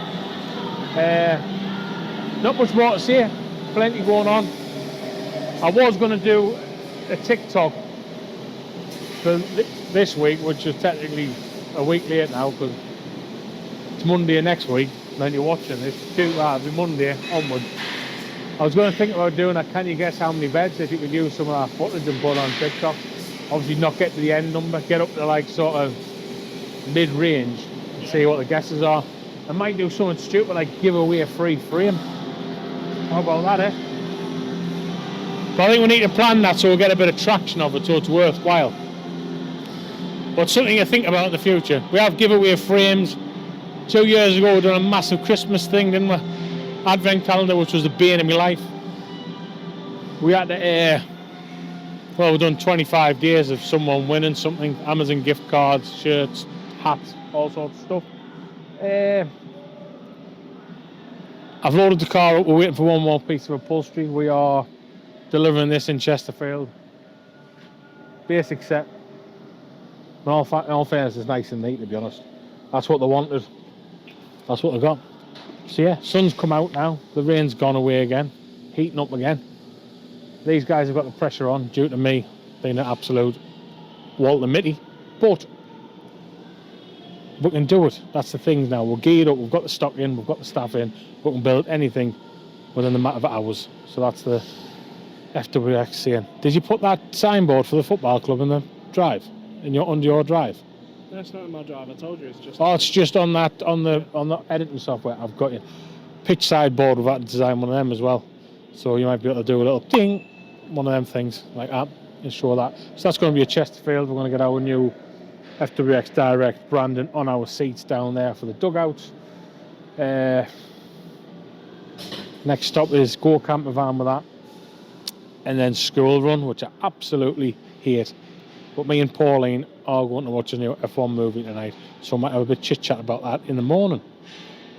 Not much more to say, plenty going on. I was going to do a TikTok for this week, which is technically a week late now, because it's Monday next week when you're watching this. It'll be Monday onward. I was going to think about doing a can you guess how many beds, if you could use some of that footage and put it on TikTok. Obviously not get to the end number, get up to like sort of mid-range and see what the guesses are. I might do something stupid like give away a free frame. How about that, eh? But I think we need to plan that so we'll get a bit of traction of it so it's worthwhile. But something to think about in the future. We have giveaway frames. 2 years ago we done a massive Christmas thing, didn't we? Advent calendar, which was the bane of my life. We had to, well, we've done 25 days of someone winning something. Amazon gift cards, shirts, hats, all sorts of stuff. I've loaded the car up, we're waiting for one more piece of upholstery. We are delivering this in Chesterfield. Basic set. In all fairness, it's nice and neat, to be honest. That's what they wanted. That's what they got. So yeah, sun's come out now. The rain's gone away again. Heating up again. These guys have got the pressure on due to me being an absolute Walter Mitty. But we can do it. That's the thing now. We're geared up. We've got the stock in. We've got the staff in. We can build anything within a matter of hours. So that's the FWX saying. Did you put that signboard for the football club in the drive? Under your drive? No, it's not in my drive. I told you it's just. Oh, it's just on that on the editing software. I've got you. Pitch sideboard. We've had to design one of them as well. So you might be able to do a little ding, one of them things like that, and show that. So that's going to be a Chesterfield. We're going to get our new FWX Direct branding on our seats down there for the dugouts. Next stop is go camper van with that, and then school run, which I absolutely hate. But me and Pauline are going to watch a new F1 movie tonight, so I might have a bit chit chat about that in the morning.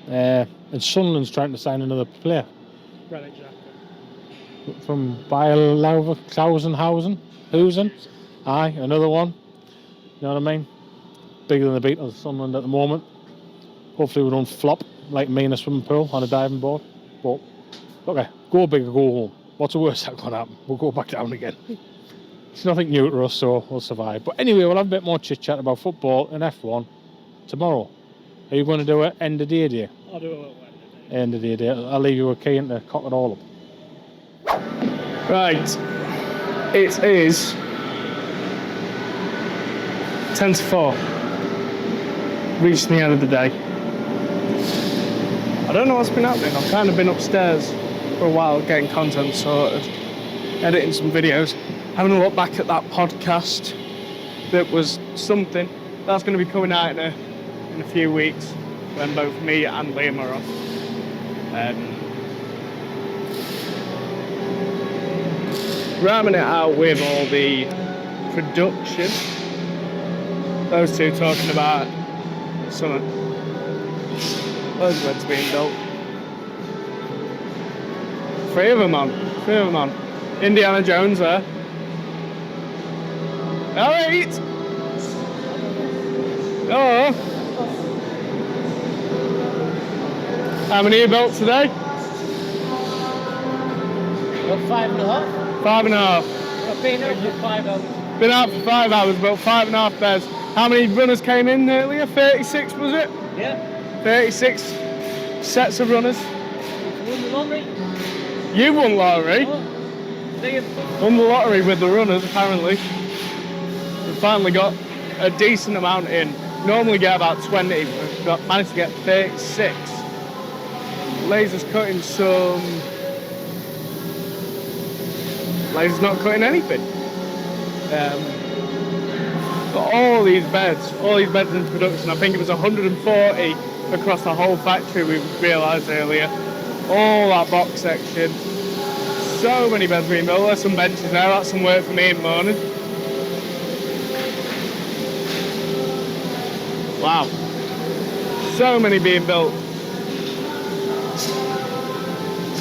And Sunderland's trying to sign another player from Klausenhausen. Aye, another one. You know what I mean? Bigger than the Beatles, Sunderland at the moment. Hopefully we don't flop like me in a swimming pool on a diving board. But okay, go big or go home. What's the worst that can happen? We'll go back down again. It's nothing new to us, so we'll survive. But anyway, we'll have a bit more chit chat about football and F1 tomorrow. Are you going to do it end of day? I'll do it End of day. I'll leave you a key and to cock it all up. Right, it is 10 to 4. Reached the end of the day. I don't know what's been happening. I've kind of been upstairs for a while getting content sorted, editing some videos, having a look back at that podcast that was something. That's going to be coming out in a few weeks when both me and Liam are off. Ramming it out with all the production. Those two talking about something. Loads of beds being built. 3 of them on. Indiana Jones there. Alright! Oh! How many you built today? Well, 5.5. 5.5. I've been out for 5 hours. Been out for 5 hours, built 5.5 beds. How many runners came in earlier? 36 was it? Yeah. 36 sets of runners. Won the lottery. You won lottery. Oh, Liam. Won the lottery with the runners, apparently. We finally got a decent amount in. Normally get about 20, but managed to get 36. Laser's cutting some. Laser's not cutting anything. But all these beds in production, I think it was 140 across the whole factory, we realised earlier. All that box section. So many beds being built. There's some benches there, that's some work for me in the morning. Wow. So many being built.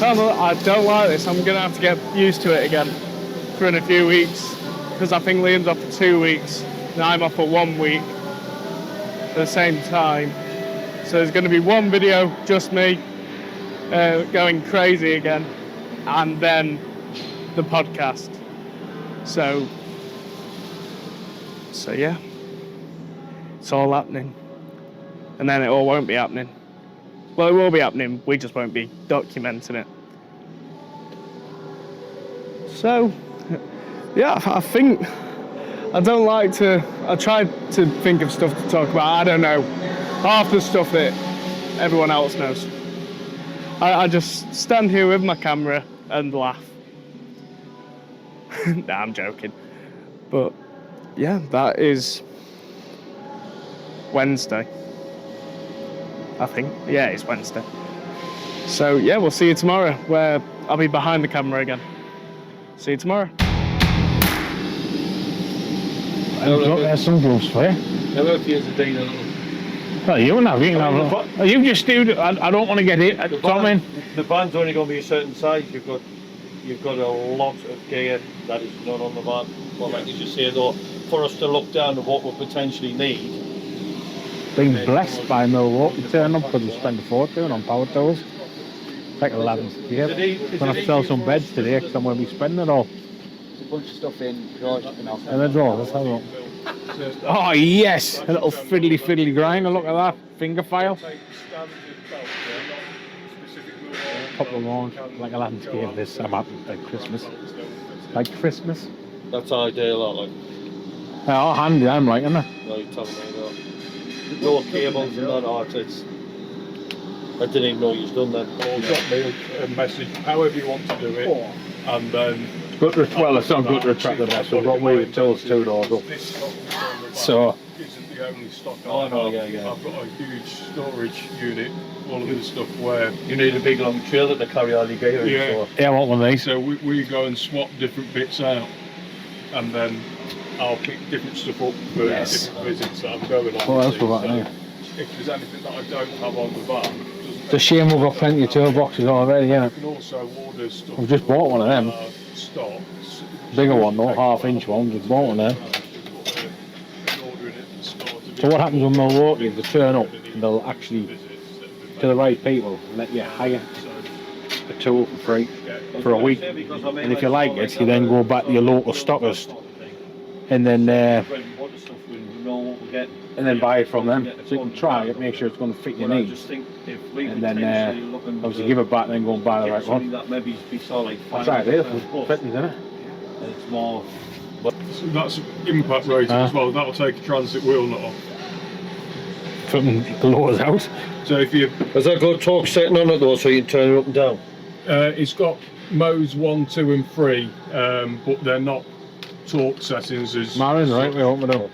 I don't like this. I'm going to have to get used to it again for in a few weeks, because I think Liam's off for 2 weeks and I'm off for 1 week at the same time. So there's going to be one video, just me, going crazy again, and then the podcast. So yeah, it's all happening. And then it all won't be happening. Well, it will be happening, we just won't be documenting it. So, yeah, I think, I tried to think of stuff to talk about. I don't know, half the stuff that everyone else knows. I just stand here with my camera and laugh. Nah, I'm joking. But, yeah, that is Wednesday. I think. Yeah, it's Wednesday. So, yeah, we'll see you tomorrow, where I'll be behind the camera again. See you tomorrow. There's some gloves for you. Hello, here's the Dino. Well, you can have it. You just do. I don't want to get it. The van's only going to be a certain size. You've got a lot of gear that is not on the van. Well, like you just say though, for us to look down at what we potentially need. Being blessed by Milwaukee turn up because we spent a fortune on power tools. Like 11. Yeah. I'm going to have to sell some beds today because I'm going to be spending it all. There's a bunch of stuff in drawers. In the drawer, let's have a look. Oh yes, a little fiddly grinder, look at that, finger file. Couple of launch, like I'll have to give this, I'm happy, like Christmas. Like Christmas. That's ideal, like. Oh, handy, I'm like, isn't it? No, you're telling me that. No cables and that, I didn't even know you'd done that. Or drop me a message, however you want to do it, and then... Well, it's not good to retract the best, we've got way with tools 2 doors up. So, the only stock Oh, I I know, have. yeah. I've got a huge storage unit full of this stuff where, You need a big long trailer to carry all your gear in. Yeah. So. Yeah, I want one of these. so we go and swap different bits out, and then I'll pick different stuff up for Yes. different visits that I'm going on. What else see. we got So here? if there's anything that I don't have on the van, It's a shame we've got plenty of toolboxes already, you yeah. can also order stuff. We've just bought one of them. Stock. Bigger one, though, half-inch one. Just bought one there. So what happens with Milwaukee is they turn up and they'll actually, to the right people, let you hire a tool for free for a week. And if you like it, you then go back to your local stockist and then buy it from them. So you can try it, make sure it's going to fit your needs. And then obviously give it back and then go and buy the right one. That's right, there's fittings in it. It's more. So that's impact rated as well. That'll take a transit wheel nut off. From the lowers out. So if you, Has that got torque setting on it though, so you can turn it up and down? it's got modes 1, 2, and 3, but they're not torque settings as. Marin, right? We open it up.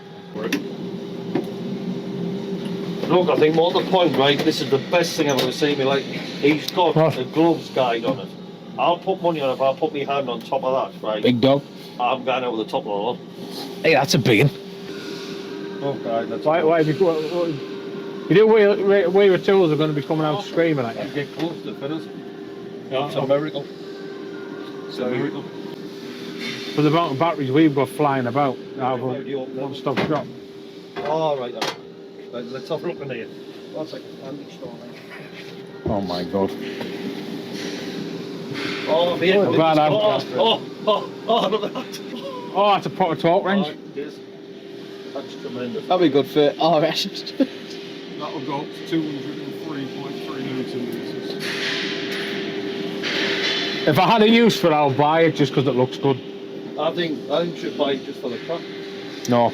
Look, I think more to the point, right? This is the best thing I've ever seen. Me like, he's got What? a gloves guide on it. I'll put money on it. If I put my hand on top of that, right? Big dog. I'm going out with the top of the lot. Hey, that's a big one. Okay, that's Why have you got? You do where your tools are going to be coming out screaming at you. Get close to fitters. Yeah, It's a miracle. It's a miracle. For the amount of batteries we've got flying about, out of a one-stop shop. All right, right, let's have a look in here. That's like a family store, mate. Oh my god. Oh, mate. Oh, bad Look at that. Oh, that's a proper torque wrench. Yes. That's tremendous. That'll be good for RS. That'll go up to 203.3 newton meters. If I had a use for it, I'll buy it just because it looks good. I think you should buy it just for the truck. No.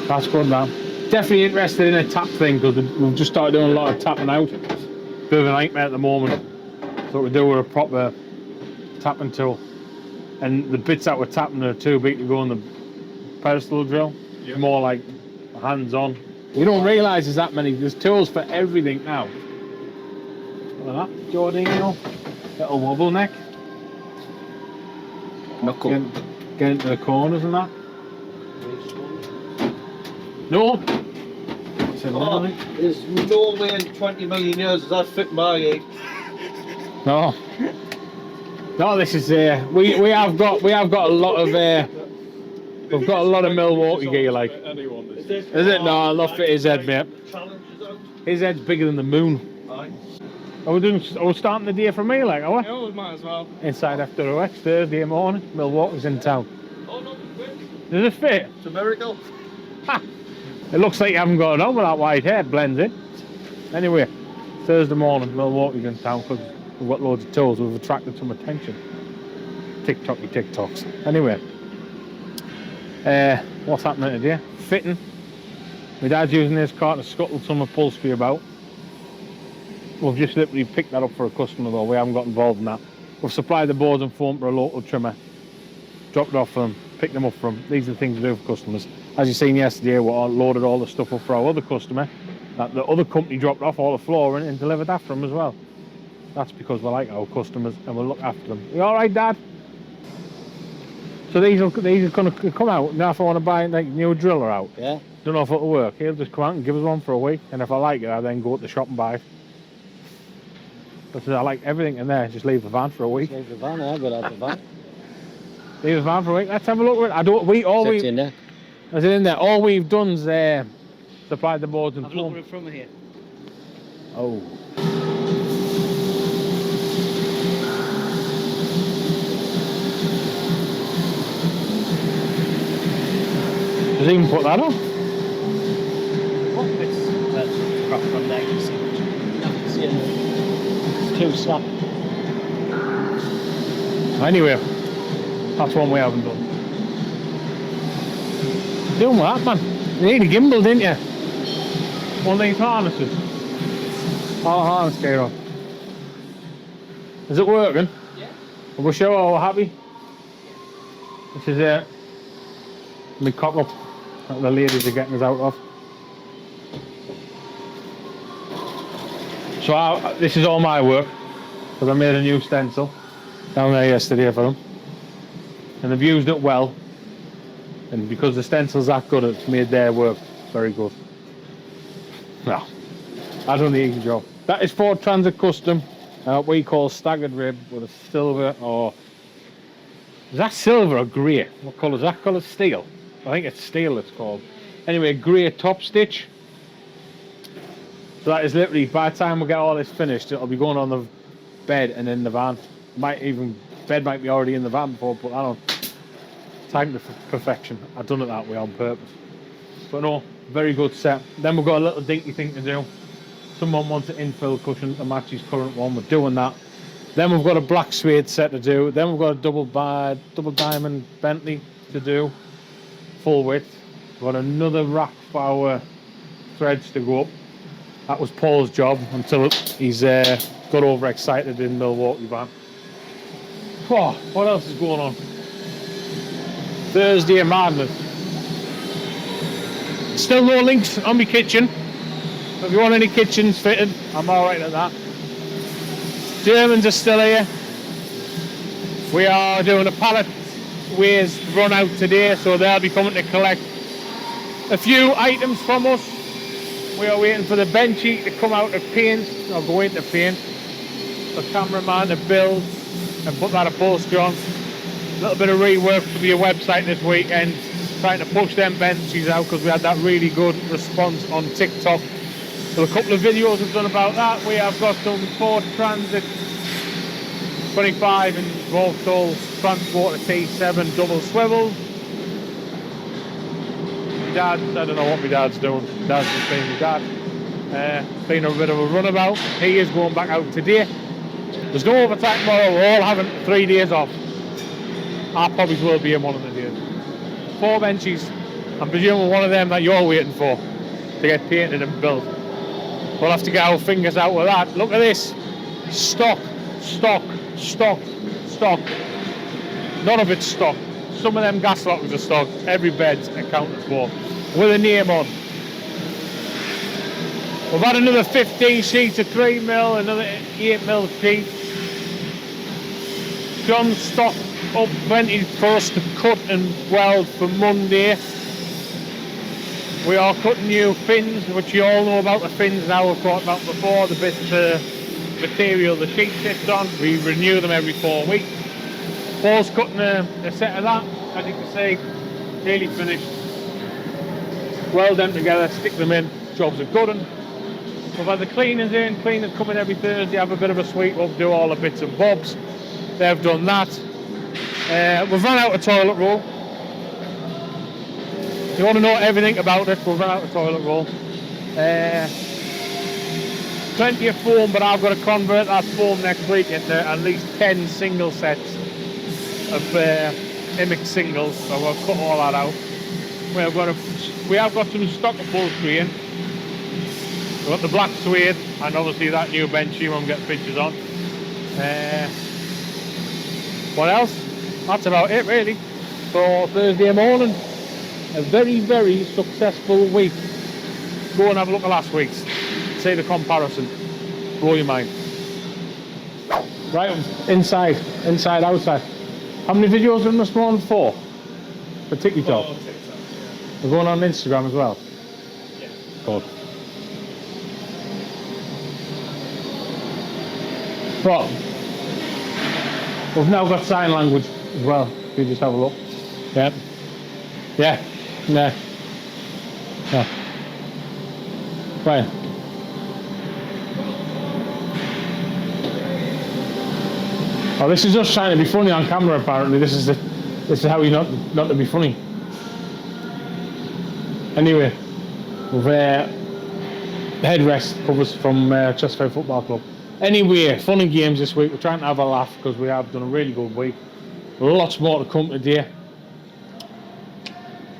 That's good now. Definitely interested in a tap thing because we've just started doing a lot of tapping out. Bit of a nightmare at the moment. So we do with a proper tapping tool. And the bits that we're tapping are too big to go on the pedestal drill. Yep. More like hands-on. You don't realise there's that many. There's tools for everything now. Look at that, Jordino. Little wobble neck. Knuckle. Get into the corners and that. No. Oh, there's no way in 20 million years does that fit my age. No. No, this is we have got a lot of we've got a lot of Milwaukee gear like. Anyone this Is it? No, I'll not fit his head, mate. His head's bigger than the moon. Aye. Are we starting the day for me, like, are we? Yeah, we might as well. Inside FWX, Thursday morning. Milwaukee's in town. Oh no, Does it fit? it's a miracle. Ha! It looks like you haven't got it on with that white hair, blends in. Anyway, Thursday morning, Milwaukee's in town because we've got loads of tools, we've attracted some attention. TikToks. Anyway, what's happening today? Fitting. My dad's using this car to scuttle some upholstery about. We've just literally picked that up for a customer though, we haven't got involved in that. We've supplied the boards and foam for a local trimmer. Dropped it off for them, picked them up for them. These are the things we do for customers. As you seen yesterday, we loaded all the stuff up for our other customer. That the other company dropped off all the flooring and delivered after them as well. That's because we like our customers and we'll look after them. You alright, Dad? So these are going to come out. Now if I want to buy like new driller out, Yeah. don't know if it'll work. He'll just come out and give us one for a week. And if I like it, I then go to the shop and buy it. Because I like everything in there. Just leave the van for a week. Leave the van, I've got out the van. Leave the van for a week. Let's have a look at it. Sits in there. Is it in there? All we've done is supplied the boards and Have a look foam. at it from here. Oh. Does he even put that on? What? It's crap from there, you see. It's too slap. Anyway, that's one we haven't done. Doing that, man. You need a gimbal, didn't you? One of these harnesses. Oh, harness gear on. Is it working? Yeah. We'll show how we're happy. This is my cock up. that the ladies are getting us out of. So this is all my work, because I made a new stencil down there yesterday for them. And they've used it well. And because the stencil's that good, it's made their work very good. Well, I've done the easy job. That is Ford Transit Custom, we call staggered rib with a silver, or is that silver or grey? What colour is that? Colour steel. I think it's steel it's called. Anyway, grey top stitch. So that is literally, by the time we get all this finished, it'll be going on the bed and in the van. Bed might be already in the van before, but I don't. Time to perfection. I've done it that way on purpose. But no, very good set. Then we've got a little dinky thing to do. Someone wants an infill cushion to match his current one. We're doing that. Then we've got a black suede set to do. Then we've got a double diamond Bentley to do, full width. We've got another rack for our threads to go up. That was Paul's job until he's got overexcited in Milwaukee van. Oh, what else is going on? Thursday madness. Still no links on my kitchen. If you want any kitchens fitted, I'm alright at that. Germans are still here. We are doing a pallet ways run out today, so they'll be coming to collect a few items from us. We are waiting for the benchy to come out of paint, or go into paint. The cameraman to build and put that upholstery on. A little bit of rework for your website this weekend, trying to push them benches out because we had that really good response on TikTok. So a couple of videos we've done about that. We have got some Ford Transit 25 and Vauxhall Transporter T7 double swivel. Dad, I don't know what my dad's doing. Dad's just been with Dad. Been a bit of a runabout. He is going back out today. There's no overtime tomorrow. We're all having 3 days off. I probably will be in one of the days. 4 benches. I'm presuming one of them that you're waiting for to get painted and built. We'll have to get our fingers out with that. Look at this. Stock, stock, stock, stock. None of it's stock. Some of them gas lockers are stock. Every bed's accounted for with a name on. We've had another 15 sheets of 3mm, another 8mm sheet. John's stocked up plenty for us to cut and weld for Monday. We are cutting new fins, which you all know about the fins now we've talked about before, the bits of material the sheet sits on. We renew them every 4 weeks. Paul's cutting a set of that, as you can see, nearly finished. Weld them together, stick them in, jobs are good. We've had the cleaners in, cleaners come in every Thursday, have a bit of a sweep up, do all the bits and bobs. They've done that. We've run out of toilet roll. If you want to know everything about it, we've run out of toilet roll. Plenty of foam, but I've got to convert that foam next week into at least 10 single sets of Immick singles, so we'll cut all that out. We have got some stock upholstery in. We've got the black suede and obviously that new bench you won't get pictures on. What else? That's about it really for Thursday morning. A very, very successful week. Go and have a look at last week's. See the comparison. Blow your mind. Right, inside, outside. How many videos have we this morning? 4? For TikTok? Yeah. We're going on Instagram as well? Yeah. Good. But we've now got sign language as well. If you just have a look. Yep. Yeah. Yeah. Yeah. Right. Oh, this is us trying to be funny on camera. Apparently, this is how you not to be funny. Anyway, we've the headrest covers from Chesterfield Football Club. Anyway, fun and games this week. We're trying to have a laugh because we have done a really good week. Lots more to come today.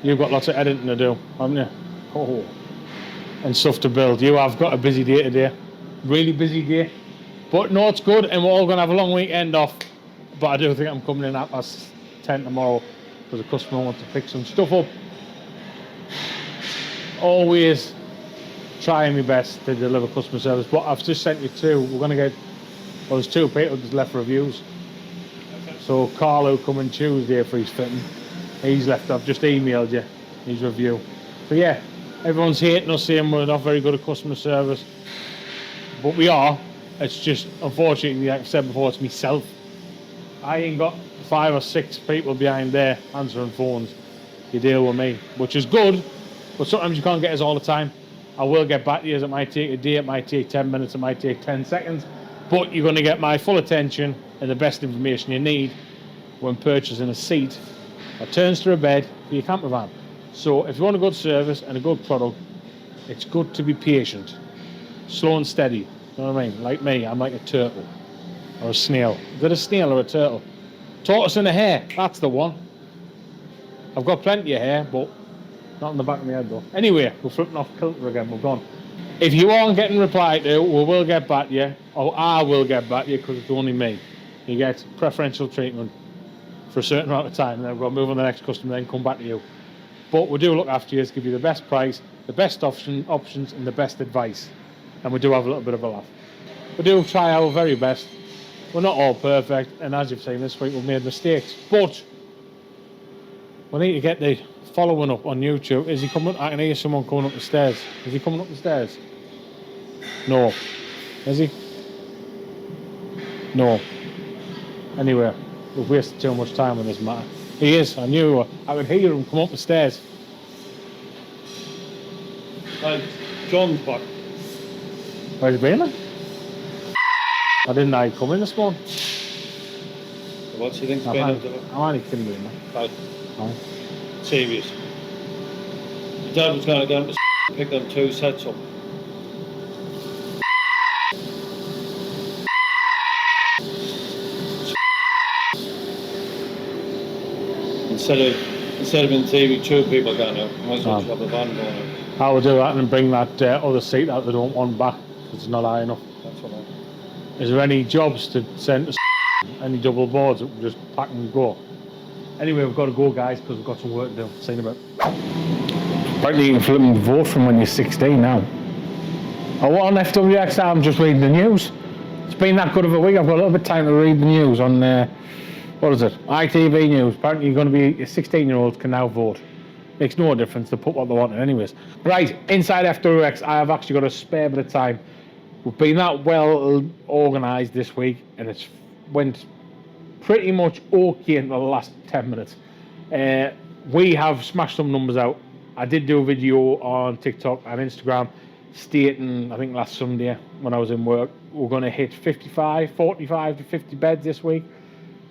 You've got lots of editing to do, haven't you? Oh, and stuff to build. You have got a busy day today. Really busy day. But no, it's good, and we're all going to have a long weekend off. But I do think I'm coming in at past 10 tomorrow because the customer wants to pick some stuff up. always trying my best to deliver customer service, but I've just sent you two. We're going to get, well, there's two people just left reviews. So Carlo coming Tuesday for his fitting. He's left, I've just emailed you his review. So yeah, everyone's hating us saying we're not very good at customer service, but we are. It's just, unfortunately, like I said before, it's myself. I ain't got 5 or 6 people behind there answering phones. You deal with me, which is good, but sometimes you can't get us all the time. I will get back to you. It might take a day, it might take 10 minutes, it might take 10 seconds, but you're going to get my full attention and the best information you need when purchasing a seat or turns to a bed for your camper van. So if you want a good service and a good product, it's good to be patient, slow and steady. You know what I mean? Like me, I'm like a turtle or a snail. Is it a snail or a turtle? Tortoise and a hare, that's the one. I've got plenty of hair, but not in the back of my head though. Anyway, we're flipping off kilter again, we're gone. If you aren't getting replied to, we will get back to you, or I will get back to you, because it's only me. You get preferential treatment for a certain amount of time, and then we've got to move on to the next customer, then come back to you. But we do look after you, to give you the best price, the best options, and the best advice. And we do have a little bit of a laugh. We do try our very best. We're not all perfect, and as you've seen this week, we've made mistakes. But we need to get the following up on YouTube. Is he coming? I can hear someone coming up the stairs. Is he coming up the stairs? No. Is he? No. Anyway, we've wasted too much time on this matter. He is. I knew. I could hear him come up the stairs. John's back. Where's he been then? I didn't know he'd come in this morning. What do you think's been up there? I'm only kidding with him. Oh. Serious. Your dad was going to go to pick them 2 sets up. Instead of in theory 2 people going out, might as well have a van going out. I will do that and bring that other seat out they don't want back, because it's not high enough. That's what I... Is there any jobs to send to any double boards that we just pack and go? Anyway, we've got to go, guys, because we've got some work to do. See you in a bit. Apparently you can flip and vote from when you're 16 now. Oh, what on FWX? I'm just reading the news. It's been that good of a week. I've got a little bit of time to read the news on, what is it? ITV News. Apparently you're going to be, 16-year-olds can now vote. Makes no difference, to put what they want in anyways. Right, inside FWX, I have actually got a spare bit of time. We've been that well organised this week, and it's went pretty much okay in the last 10 minutes. We have smashed some numbers out. I did do a video on TikTok and Instagram stating, I think last Sunday when I was in work, we're going to hit 45 to 50 beds this week.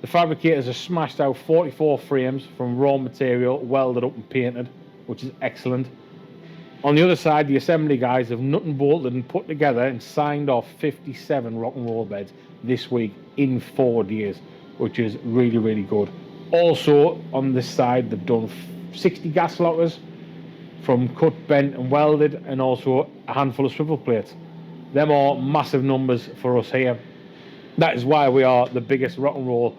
The fabricators have smashed out 44 frames from raw material, welded up and painted, which is excellent. On the other side, the assembly guys have nut and bolted and put together and signed off 57 rock and roll beds this week in 4 days, which is really, really good. Also, on this side, they've done 60 gas lockers from cut, bent and welded, and also a handful of swivel plates. Them are massive numbers for us here. That is why we are the biggest rock and roll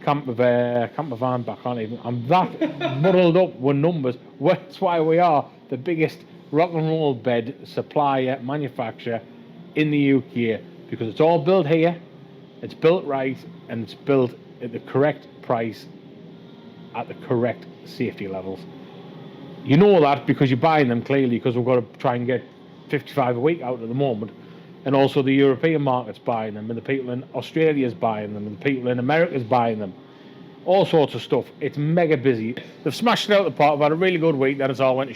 camper van back on even. I'm that muddled up with numbers. That's why we are the biggest rock and roll bed supplier, manufacturer in the UK, because it's all built here, it's built right, and it's built at the correct price at the correct safety levels. You know that because you're buying them, clearly, because we've got to try and get 55 a week out at the moment. And also the European market's buying them, and the people in Australia's buying them, and the people in America's buying them. All sorts of stuff. It's mega busy. They've smashed it out of the park. I've had a really good week, then it's all went to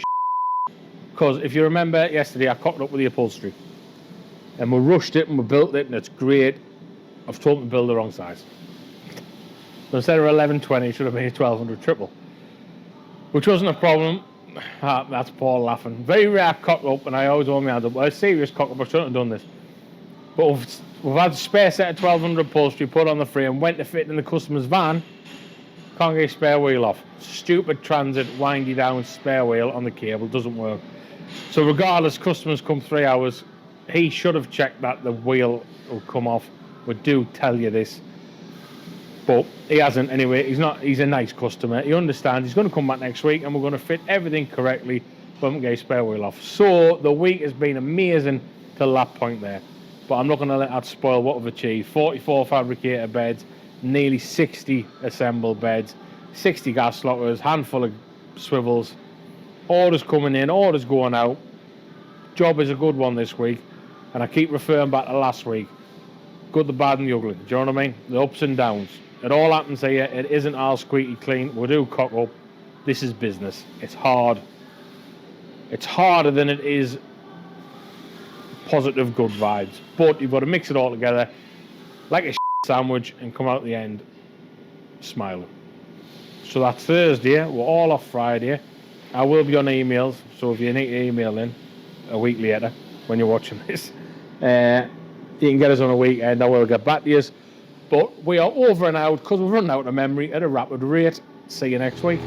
because if you remember yesterday, I cocked up with the upholstery. And we rushed it and we built it, and it's great. I've told them to build the wrong size. So instead of 1120, it should have been a 1200 triple. Which wasn't a problem. That's Paul laughing. Very rare cock up, and I always hold my hands up. Well, a serious cock up, I shouldn't have done this. But we've had a spare set of 1200 upholstery put on the frame, went to fit in the customer's van, can't get a spare wheel off. Stupid transit, windy down spare wheel on the cable, doesn't work. So regardless, customers come 3 hours, he should have checked that the wheel will come off. We do tell you this. But he hasn't anyway. He's a nice customer. He understands. He's going to come back next week and we're going to fit everything correctly bump gauge spare wheel off. So the week has been amazing till that point there. But I'm not going to let that spoil what we've achieved. 44 fabricator beds, nearly 60 assembled beds, 60 gas lockers, handful of swivels, orders coming in, orders going out. Job is a good one this week, and I keep referring back to last week. Good, the bad, and the ugly. Do you know what I mean? The ups and downs. It all happens here. It isn't all squeaky clean. We do cock up. This is business. It's hard. It's harder than it is positive, good vibes. But you've got to mix it all together like a sandwich and come out at the end smiling. So that's Thursday. We're all off Friday. I will be on emails, so if you need to email in a week later when you're watching this, you can get us on a weekend. I will get back to you. But we are over and out because we're running out of memory at a rapid rate. See you next week.